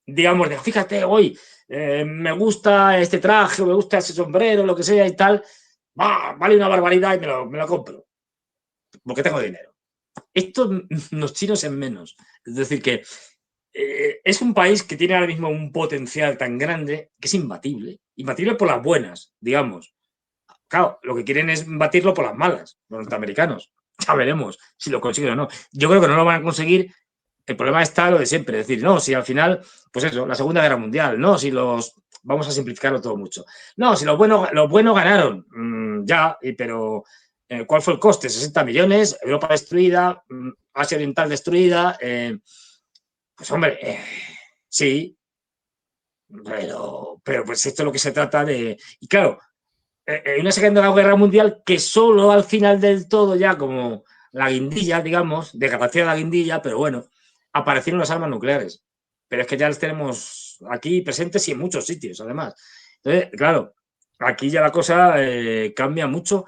digamos, de fíjate, hoy me gusta este traje, me gusta ese sombrero, lo que sea y tal, vale una barbaridad y me lo compro, porque tengo dinero. Esto los chinos en menos. Es decir, que es un país que tiene ahora mismo un potencial tan grande que es imbatible. Imbatible por las buenas, digamos. Claro, lo que quieren es batirlo por las malas, los norteamericanos. Ya veremos si lo consiguen o no. Yo creo que no lo van a conseguir. El problema está lo de siempre. Es decir, no, si al final, pues eso, la Segunda Guerra Mundial, no, si los. Vamos a simplificarlo todo mucho. No, si los buenos ganaron, ya, pero ¿cuál fue el coste? 60 millones, Europa destruida, Asia Oriental destruida. Pues hombre, sí, pero pues esto es lo que se trata de. Y claro, una Segunda Guerra Mundial que solo al final del todo, ya como la guindilla, digamos, de capacidad de la guindilla, pero bueno, aparecieron las armas nucleares. Pero es que ya las tenemos aquí presentes y en muchos sitios, además. Entonces, claro, aquí ya la cosa cambia mucho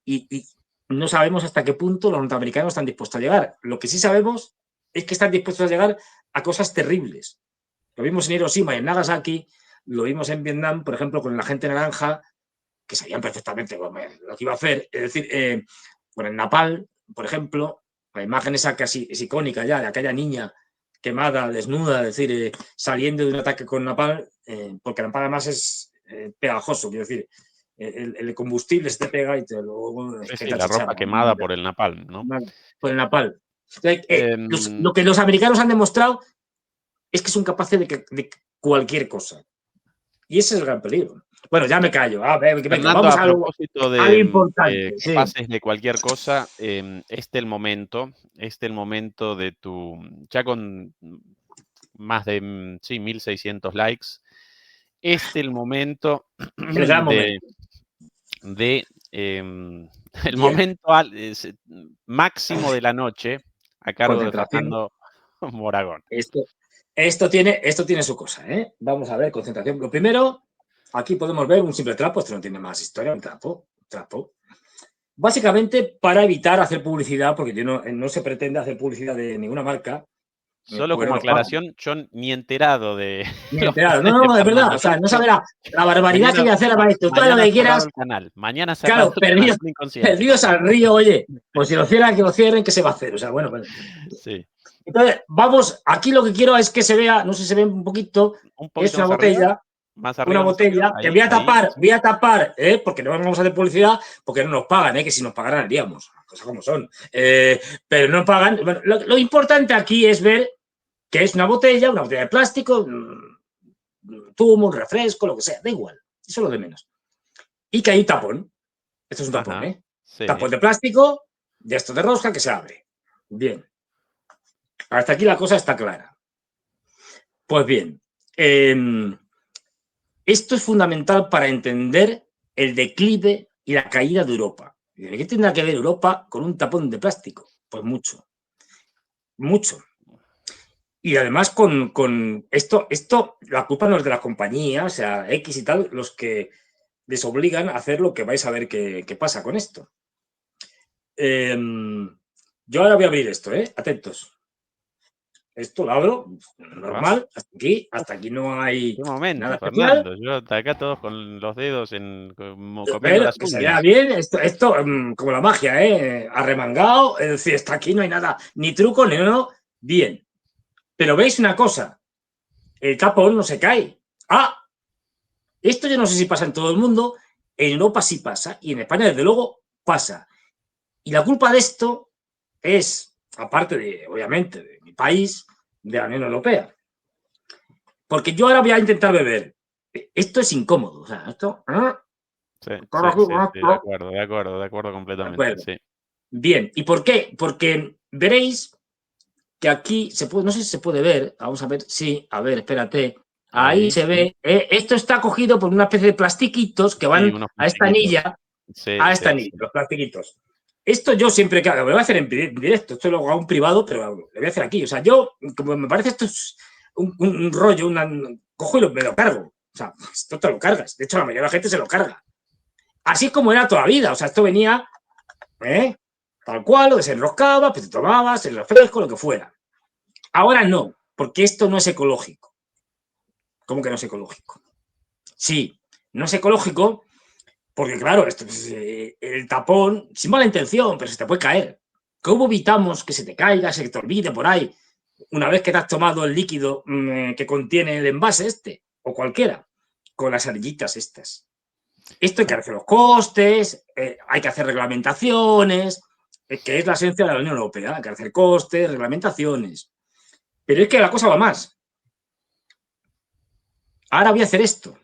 y no sabemos hasta qué punto los norteamericanos están dispuestos a llegar. Lo que sí sabemos es que están dispuestos a llegar a cosas terribles. Lo vimos en Hiroshima y en Nagasaki, lo vimos en Vietnam, por ejemplo, con la gente naranja, que sabían perfectamente lo que iba a hacer. Es decir, con el Napal, por ejemplo, la imagen esa casi es icónica ya de aquella niña quemada, desnuda, es decir, saliendo de un ataque con Napal, porque Napal además es pegajoso, quiero decir, el combustible se te pega y te luego sí, la ropa quemada por el napalm, ¿no? Por el Napal. Lo que los americanos han demostrado es que son capaces de cualquier cosa. Y ese es el gran peligro. Bueno, ya me callo. Fernando, vamos a propósito a lo importante. de capaces de cualquier cosa, el momento de ya con más de 1.600 likes, el momento el gran momento. el momento máximo de la noche a cargo de Fernando Moragón. Esto tiene su cosa, ¿eh? Vamos a ver, concentración. Lo primero, aquí podemos ver un simple trapo, esto no tiene más historia, un trapo. Básicamente para evitar hacer publicidad, porque no se pretende hacer publicidad de ninguna marca. Solo como aclaración, yo ni enterado de. Ni enterado. No, es verdad. O sea, no sabe la barbaridad que voy a hacer a maestro. Todo lo que quieras. Mañana claro, perdidos al río, oye. Pues si lo cierran, que lo cierren, ¿qué se va a hacer? O sea, bueno, sí. Entonces, vamos, aquí lo que quiero es que se vea, no sé si se ve un poquito es una botella. Más arriba, una botella ahí, que voy a tapar, porque no vamos a hacer publicidad, porque no nos pagan, que si nos pagaran haríamos, cosas como son. Pero no pagan. Bueno, lo importante aquí es ver que es una botella de plástico, un zumo, un refresco, lo que sea, da igual, eso es lo de menos. Y que hay tapón. Esto es un tapón, sí. Tapón de plástico, de esto de rosca que se abre. Bien. Hasta aquí la cosa está clara. Pues bien, esto es fundamental para entender el declive y la caída de Europa. ¿Qué tendrá que ver Europa con un tapón de plástico? Pues mucho, mucho. Y además con esto, la culpa no es de la compañía, o sea, X y tal, los que les obligan a hacer lo que vais a ver qué pasa con esto. Yo ahora voy a abrir esto, atentos. Esto lo abro, normal, hasta aquí no hay Qué momento, nada especial. Fernando. Yo acá todos con los dedos como comiendo Pero las que se vea uñas. bien, esto como la magia, arremangado, es decir, está aquí, no hay nada, ni truco, ni no, bien. Pero veis una cosa, el tapón no se cae. Ah, esto yo no sé si pasa en todo el mundo, en Europa sí pasa, y en España desde luego pasa. Y la culpa de esto es, aparte de, obviamente, de mi país, de la Unión Europea. Porque yo ahora voy a intentar beber. Esto es incómodo, o sea, esto... Sí, de acuerdo completamente, sí. Bien, ¿y por qué? Porque veréis que aquí se puede, no sé si se puede ver, vamos a ver, sí, a ver, espérate, ahí se ve, esto está cogido por una especie de plastiquitos que van unos a esta plastiquitos. anilla, Sí, los plastiquitos. Esto yo siempre que hago, lo voy a hacer en directo, esto lo hago en privado, pero lo voy a hacer aquí. O sea, yo, como me parece esto es un rollo, cojo y me lo cargo. O sea, esto te lo cargas. De hecho, la mayoría de la gente se lo carga. Así como era toda la vida. O sea, esto venía, tal cual, lo desenroscaba, pues te tomabas el refresco, lo que fuera. Ahora no, porque esto no es ecológico. ¿Cómo que no es ecológico? Sí, no es ecológico porque, claro, esto, el tapón, sin mala intención, pero se te puede caer. ¿Cómo evitamos que se te caiga, se te olvide por ahí, una vez que te has tomado el líquido que contiene el envase este, o cualquiera, con las arillitas estas? Esto hay que hacer los costes, hay que hacer reglamentaciones, que es la esencia de la Unión Europea, hay que hacer costes, reglamentaciones. Pero es que la cosa va más. Ahora voy a hacer esto.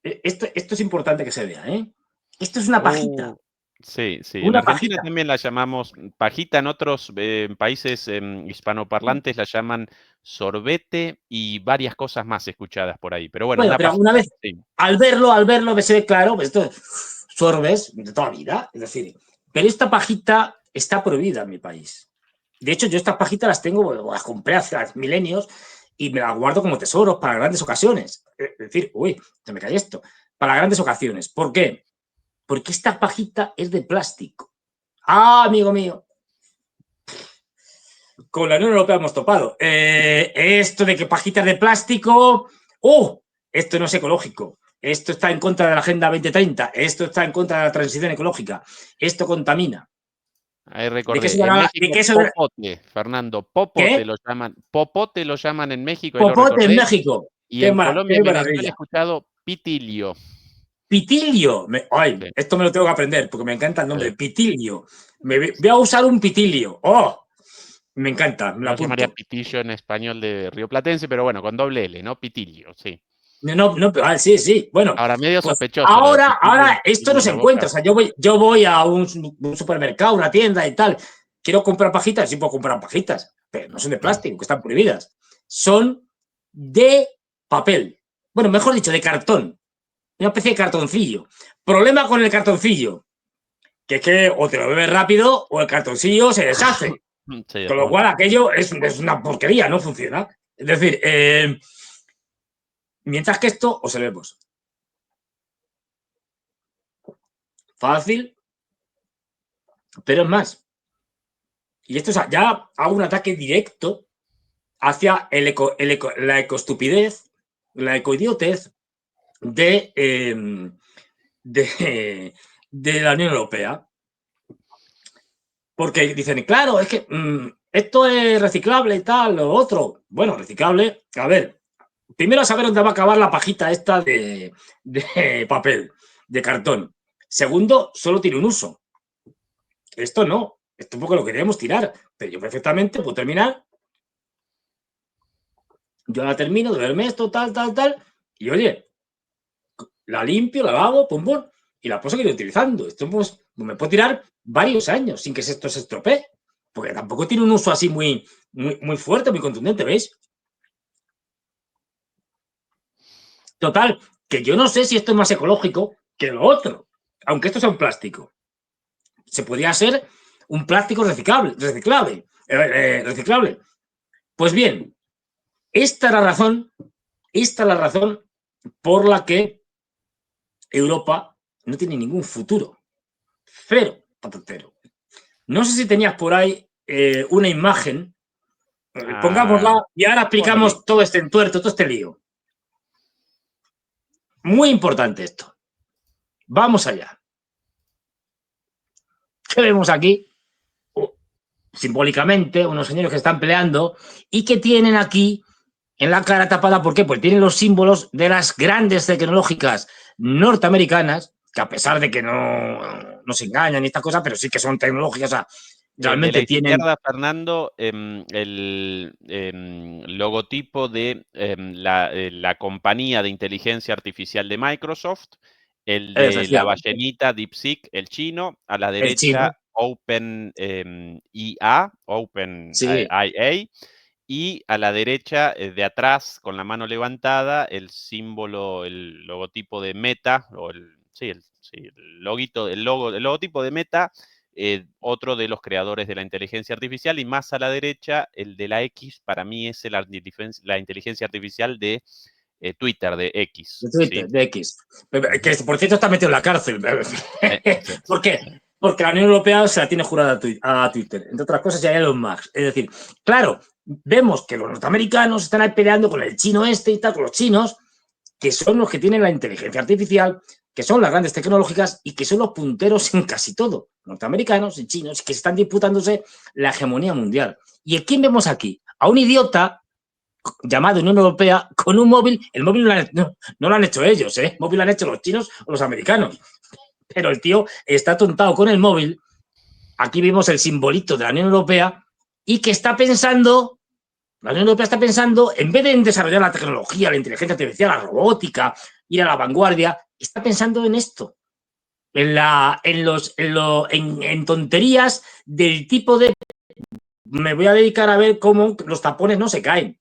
Esto es importante que se vea, ¿eh? Esto es una pajita. Sí, sí. En Una Argentina pajita. también la llamamos pajita, en otros países hispanoparlantes la llaman sorbete y varias cosas más escuchadas por ahí. Pero bueno, Bueno, una pero una pajita, vez, sí. al verlo, se ve claro, pues esto sorbes de toda la vida. Es decir, pero esta pajita está prohibida en mi país. De hecho, yo estas pajitas las tengo, las compré hace milenios y me las guardo como tesoros para grandes ocasiones. Es decir, uy, se me cae esto. Para grandes ocasiones. ¿Por qué? Porque esta pajita es de plástico. Ah, amigo mío. Con la Unión Europea hemos topado. Esto de que pajitas de plástico. ¡Oh! Esto no es ecológico. Esto está en contra de la Agenda 2030. Esto está en contra de la transición ecológica. Esto contamina. Ahí ¿De qué se recordé. En llama? México, popote, Fernando. ¿Qué? Popote lo llaman en México, ahí lo Popote en recordé. México. Y Qué, en Colombia qué y Venezuela he maravilla. escuchado pitilio. Pitilio. Ay, Sí, esto me lo tengo que aprender porque me encanta el nombre. sí. Pitilio. Voy a usar un pitilio. ¡Oh! Me encanta, me lo Yo llamaría apunto. pitillo en español de rioplatense, pero bueno, con doble L, ¿no? Pitilio, sí. No, sí, sí. Bueno, Ahora, medio pues sospechoso lo de pitilio ahora esto no en se la boca. encuentra. O sea, yo voy a un supermercado, una tienda y tal. Quiero comprar pajitas, sí puedo comprar pajitas, pero no son de plástico, que están prohibidas. Son de papel. Bueno, mejor dicho, de cartón. Una especie de cartoncillo. Problema con el cartoncillo, que es que o te lo bebes rápido o el cartoncillo se deshace. Sí, Con lo cual aquello es una porquería, no funciona. Es decir, mientras que esto, observemos. Fácil, pero es más. Y esto es, ya hago un ataque directo hacia la ecostupidez, la ecoidiotez de la Unión Europea. Porque dicen, claro, es que esto es reciclable y tal, lo otro. Bueno, reciclable, a ver, primero saber dónde va a acabar la pajita esta de papel, de cartón. Segundo, solo tiene un uso. Esto no, esto es porque lo queríamos tirar, pero yo perfectamente puedo terminar. Yo la termino de verme esto, tal, y oye, la limpio, la lavo, pum, pum, y la puedo seguir utilizando. Esto pues, me puedo tirar varios años sin que esto se estropee. porque tampoco tiene un uso así muy fuerte, muy contundente, ¿veis? Total, que yo no sé si esto es más ecológico que lo otro, aunque esto sea un plástico. Se podría ser un plástico reciclable. Pues bien, esta es la razón por la que Europa no tiene ningún futuro. Cero, patatero. No sé si tenías por ahí una imagen. Pongámosla y ahora explicamos todo este entuerto, todo este lío. Muy importante esto. Vamos allá. ¿Qué vemos aquí? Simbólicamente, unos señores que están peleando y que tienen aquí en la cara tapada. ¿Por qué? Pues tienen los símbolos de las grandes tecnológicas norteamericanas, que a pesar de que no se engañan y estas cosas, pero sí que son tecnológicas, o sea, realmente de la tienen... izquierda, Fernando, el logotipo de la compañía de inteligencia artificial de Microsoft, el de la ballenita DeepSeek, el chino, a la derecha OpenIA, OpenIA, y a la derecha, de atrás, con la mano levantada, el símbolo, el logotipo de Meta, o el logotipo de Meta, otro de los creadores de la inteligencia artificial, y más a la derecha, el de la X, para mí es la inteligencia artificial de Twitter, de X. De Twitter, ¿sí? De X. Que por cierto está metido en la cárcel. ¿Por qué? Porque la Unión Europea se la tiene jurada a Twitter, entre otras cosas, y a Elon Musk. Es decir, claro, vemos que los norteamericanos están ahí peleando con el chino este y tal, con los chinos, que son los que tienen la inteligencia artificial, que son las grandes tecnológicas y que son los punteros en casi todo. Norteamericanos y chinos que están disputándose la hegemonía mundial. ¿Y a quién vemos aquí? A un idiota llamado Unión Europea con un móvil. El móvil no lo han hecho ellos, ¿eh? El móvil lo han hecho los chinos o los americanos. Pero el tío está atontado con el móvil. Aquí vimos el simbolito de la Unión Europea y que está pensando, la Unión Europea está pensando, en vez de desarrollar la tecnología, la inteligencia artificial, la robótica, ir a la vanguardia, está pensando en esto, en tonterías del tipo de me voy a dedicar a ver cómo los tapones no se caen.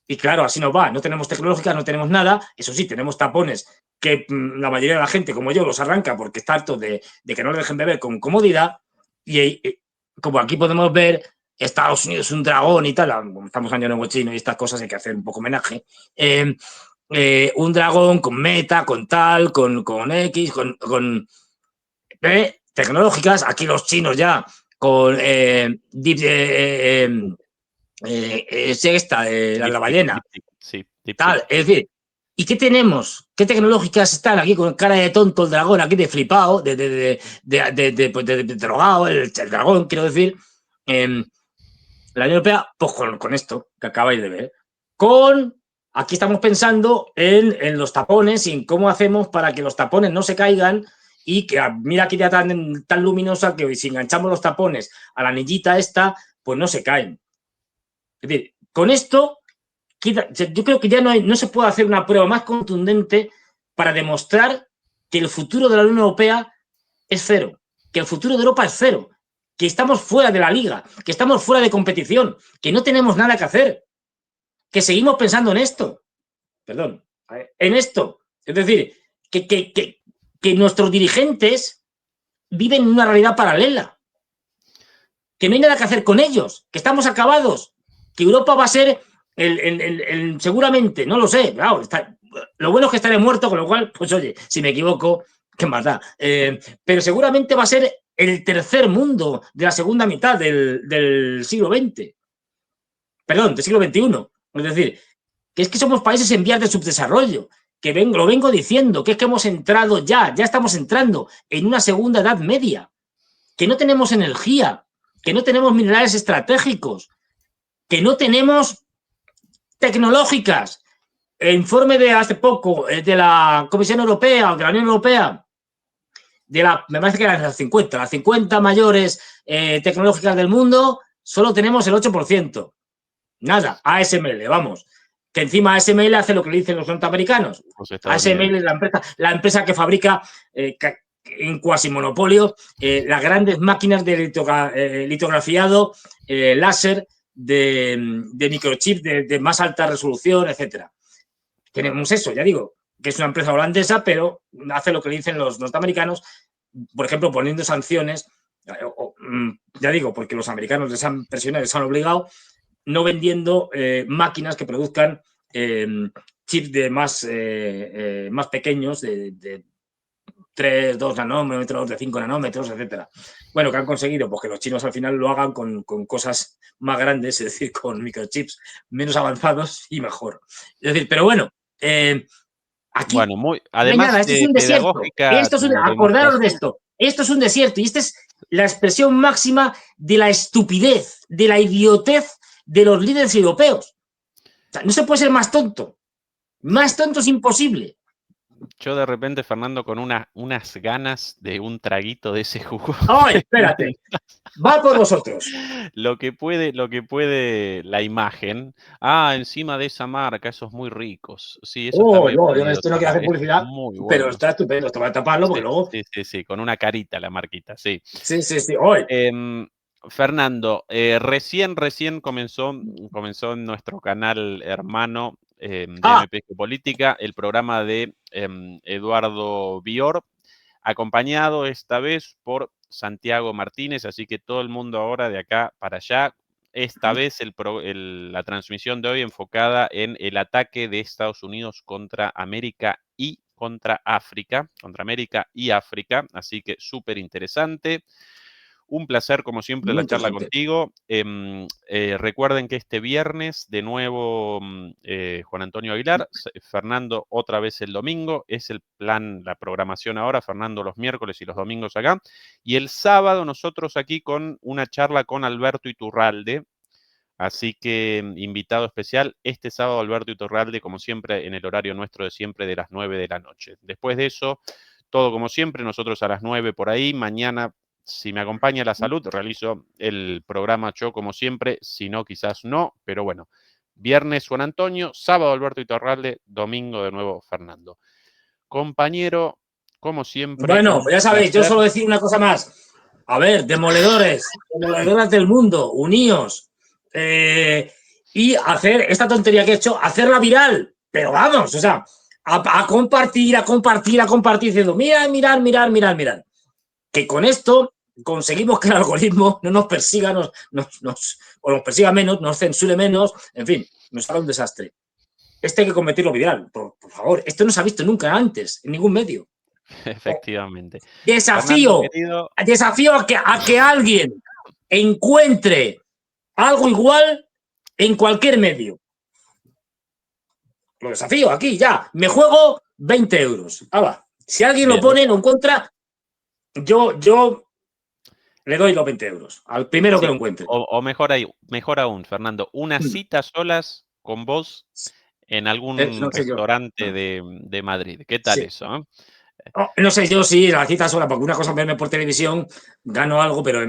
Y claro, así nos va. No tenemos tecnológica, no tenemos nada. Eso sí, tenemos tapones que la mayoría de la gente, como yo, los arranca porque está harto de que no le dejen beber con comodidad. Y como aquí podemos ver, Estados Unidos es un dragón y tal. Estamos año nuevo chino y estas cosas hay que hacer un poco homenaje. Un dragón con Meta, con tal, con X, con tecnológicas. Aquí los chinos ya con la ballena. Sí, tal, es decir, ¿y qué tenemos? ¿Qué tecnológicas están aquí con cara de tonto el dragón, aquí de flipado, de drogado, el dragón, quiero decir? La Unión Europea, pues con esto que acabáis de ver. Aquí estamos pensando en los tapones y en cómo hacemos para que los tapones no se caigan y que mira aquí ya tan luminosa que si enganchamos los tapones a la anillita esta, pues no se caen. Es decir, con esto, yo creo que ya no se puede hacer una prueba más contundente para demostrar que el futuro de la Unión Europea es cero, que el futuro de Europa es cero, que estamos fuera de la liga, que estamos fuera de competición, que no tenemos nada que hacer, que seguimos pensando en esto. Perdón, en esto. Es decir, que nuestros dirigentes viven en una realidad paralela, que no hay nada que hacer con ellos, que estamos acabados, que Europa va a ser seguramente, no lo sé, claro, lo bueno es que estaré muerto, con lo cual, pues oye, si me equivoco, qué más da. Pero seguramente va a ser el tercer mundo de la segunda mitad del siglo XX. Perdón, del siglo XXI. Es decir, que es que somos países en vías de subdesarrollo, que lo vengo diciendo, que es que hemos entrado ya estamos entrando en una segunda edad media, que no tenemos energía, que no tenemos minerales estratégicos, que no tenemos tecnológicas. El informe de hace poco de la Comisión Europea o de la Unión Europea, me parece que eran las 50 mayores tecnológicas del mundo, solo tenemos el 8%. Nada, ASML, vamos. Que encima ASML hace lo que le dicen los norteamericanos. ASML es la empresa que fabrica en cuasi monopolio las grandes máquinas de litografiado láser de microchip de más alta resolución, etcétera. Tenemos eso, ya digo, que es una empresa holandesa, pero hace lo que dicen los norteamericanos, por ejemplo, poniendo sanciones, ya digo, porque los americanos les han presionado, les han obligado, no vendiendo máquinas que produzcan chips de más pequeños, de 3, 2 nanómetros, de 5 nanómetros, etcétera. Bueno, que han conseguido pues que los chinos al final lo hagan con cosas más grandes, es decir, con microchips menos avanzados y mejor. Es decir, pero bueno, aquí Bueno, no hay además nada, esto es de un desierto. pedagógica Acordaros de demostración. esto. Esto es un desierto y esta es la expresión máxima de la estupidez, de la idiotez de los líderes europeos. O sea, no se puede ser más tonto. Más tonto es imposible. Yo de repente, Fernando, con unas ganas de un traguito de ese jugo. ¡Ay, espérate! Va por vosotros. Lo que puede la imagen. Encima de esa marca, esos muy ricos. Sí, eso está bien vendido, Esto no quiere hacer eso es publicidad, muy pero bueno. está estupendo. Esto va a taparlo porque Sí, luego. sí, con una carita la marquita, sí. Sí. Hoy. Fernando, recién comenzó en nuestro canal hermano de MP Geopolítica el programa de Eduardo Bior, acompañado esta vez por Santiago Martínez, así que todo el mundo ahora de acá para allá. Esta vez la transmisión de hoy enfocada en el ataque de Estados Unidos contra América y contra África, contra América y África, así que súper interesante. Un placer, como siempre, Muy la charla interesante. contigo. Recuerden que este viernes, de nuevo, Juan Antonio Aguilar, Fernando otra vez el domingo. Es el plan, la programación ahora, Fernando los miércoles y los domingos acá. Y el sábado nosotros aquí con una charla con Alberto Iturralde. Así que invitado especial este sábado, Alberto Iturralde, como siempre, en el horario nuestro de siempre de las 9 de la noche. Después de eso, todo como siempre, nosotros a las 9 por ahí. Mañana, si me acompaña la salud, realizo el programa yo como siempre. Si no, quizás no, pero bueno. Viernes Juan Antonio, sábado Alberto Iturralde, domingo de nuevo Fernando. Compañero, como siempre. Bueno, pues ya sabéis, yo solo decir una cosa más. A ver, demoledoras del mundo, uníos. Y hacer esta tontería que he hecho, hacerla viral. Pero vamos, o sea, a compartir, diciendo, mirad. Que con esto conseguimos que el algoritmo no nos persiga, o nos persiga menos, nos censure menos, en fin, nos haga un desastre. Hay que convertirlo viral, por favor. Esto no se ha visto nunca antes, en ningún medio. Efectivamente. Desafío a que alguien encuentre algo igual en cualquier medio. Lo desafío aquí, ya. Me juego 20 euros. Si alguien lo pone, lo encuentra, yo le doy los 20 euros al primero que lo encuentre. O mejor aún, Fernando, unas citas solas con vos en algún restaurante de Madrid. ¿Qué tal eso? No sé, yo sí, la cita sola, porque una cosa verme por televisión, gano algo, pero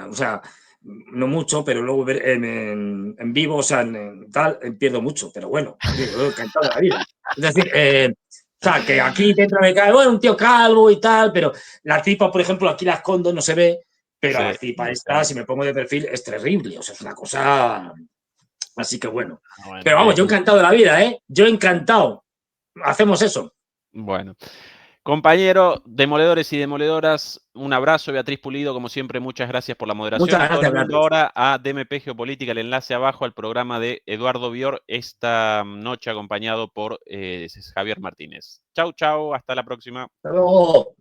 o sea, no mucho, pero luego en vivo, o sea, tal, pierdo mucho, pero bueno, digo, encantado de la vida. Es decir, o sea, que aquí dentro me cae, bueno, un tío calvo y tal, pero la tipa, por ejemplo, aquí la escondo, no se ve, pero la tipa esta, si me pongo de perfil, es terrible, o sea, es una cosa. Así que bueno. Pero vamos, yo encantado de la vida, ¿eh? Yo encantado. Hacemos eso. Bueno. Compañero, demoledores y demoledoras, un abrazo, Beatriz Pulido, como siempre, muchas gracias por la moderación. Muchas gracias, Beatriz. Ahora a DMP Geopolítica, el enlace abajo al programa de Eduardo Bior, esta noche acompañado por Javier Martínez. Chau, hasta la próxima. Hasta luego.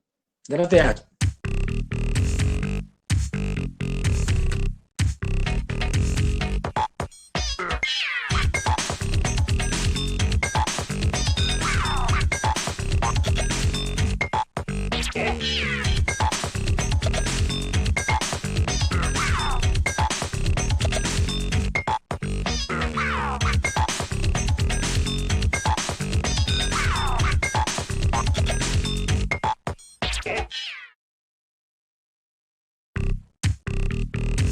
Gracias.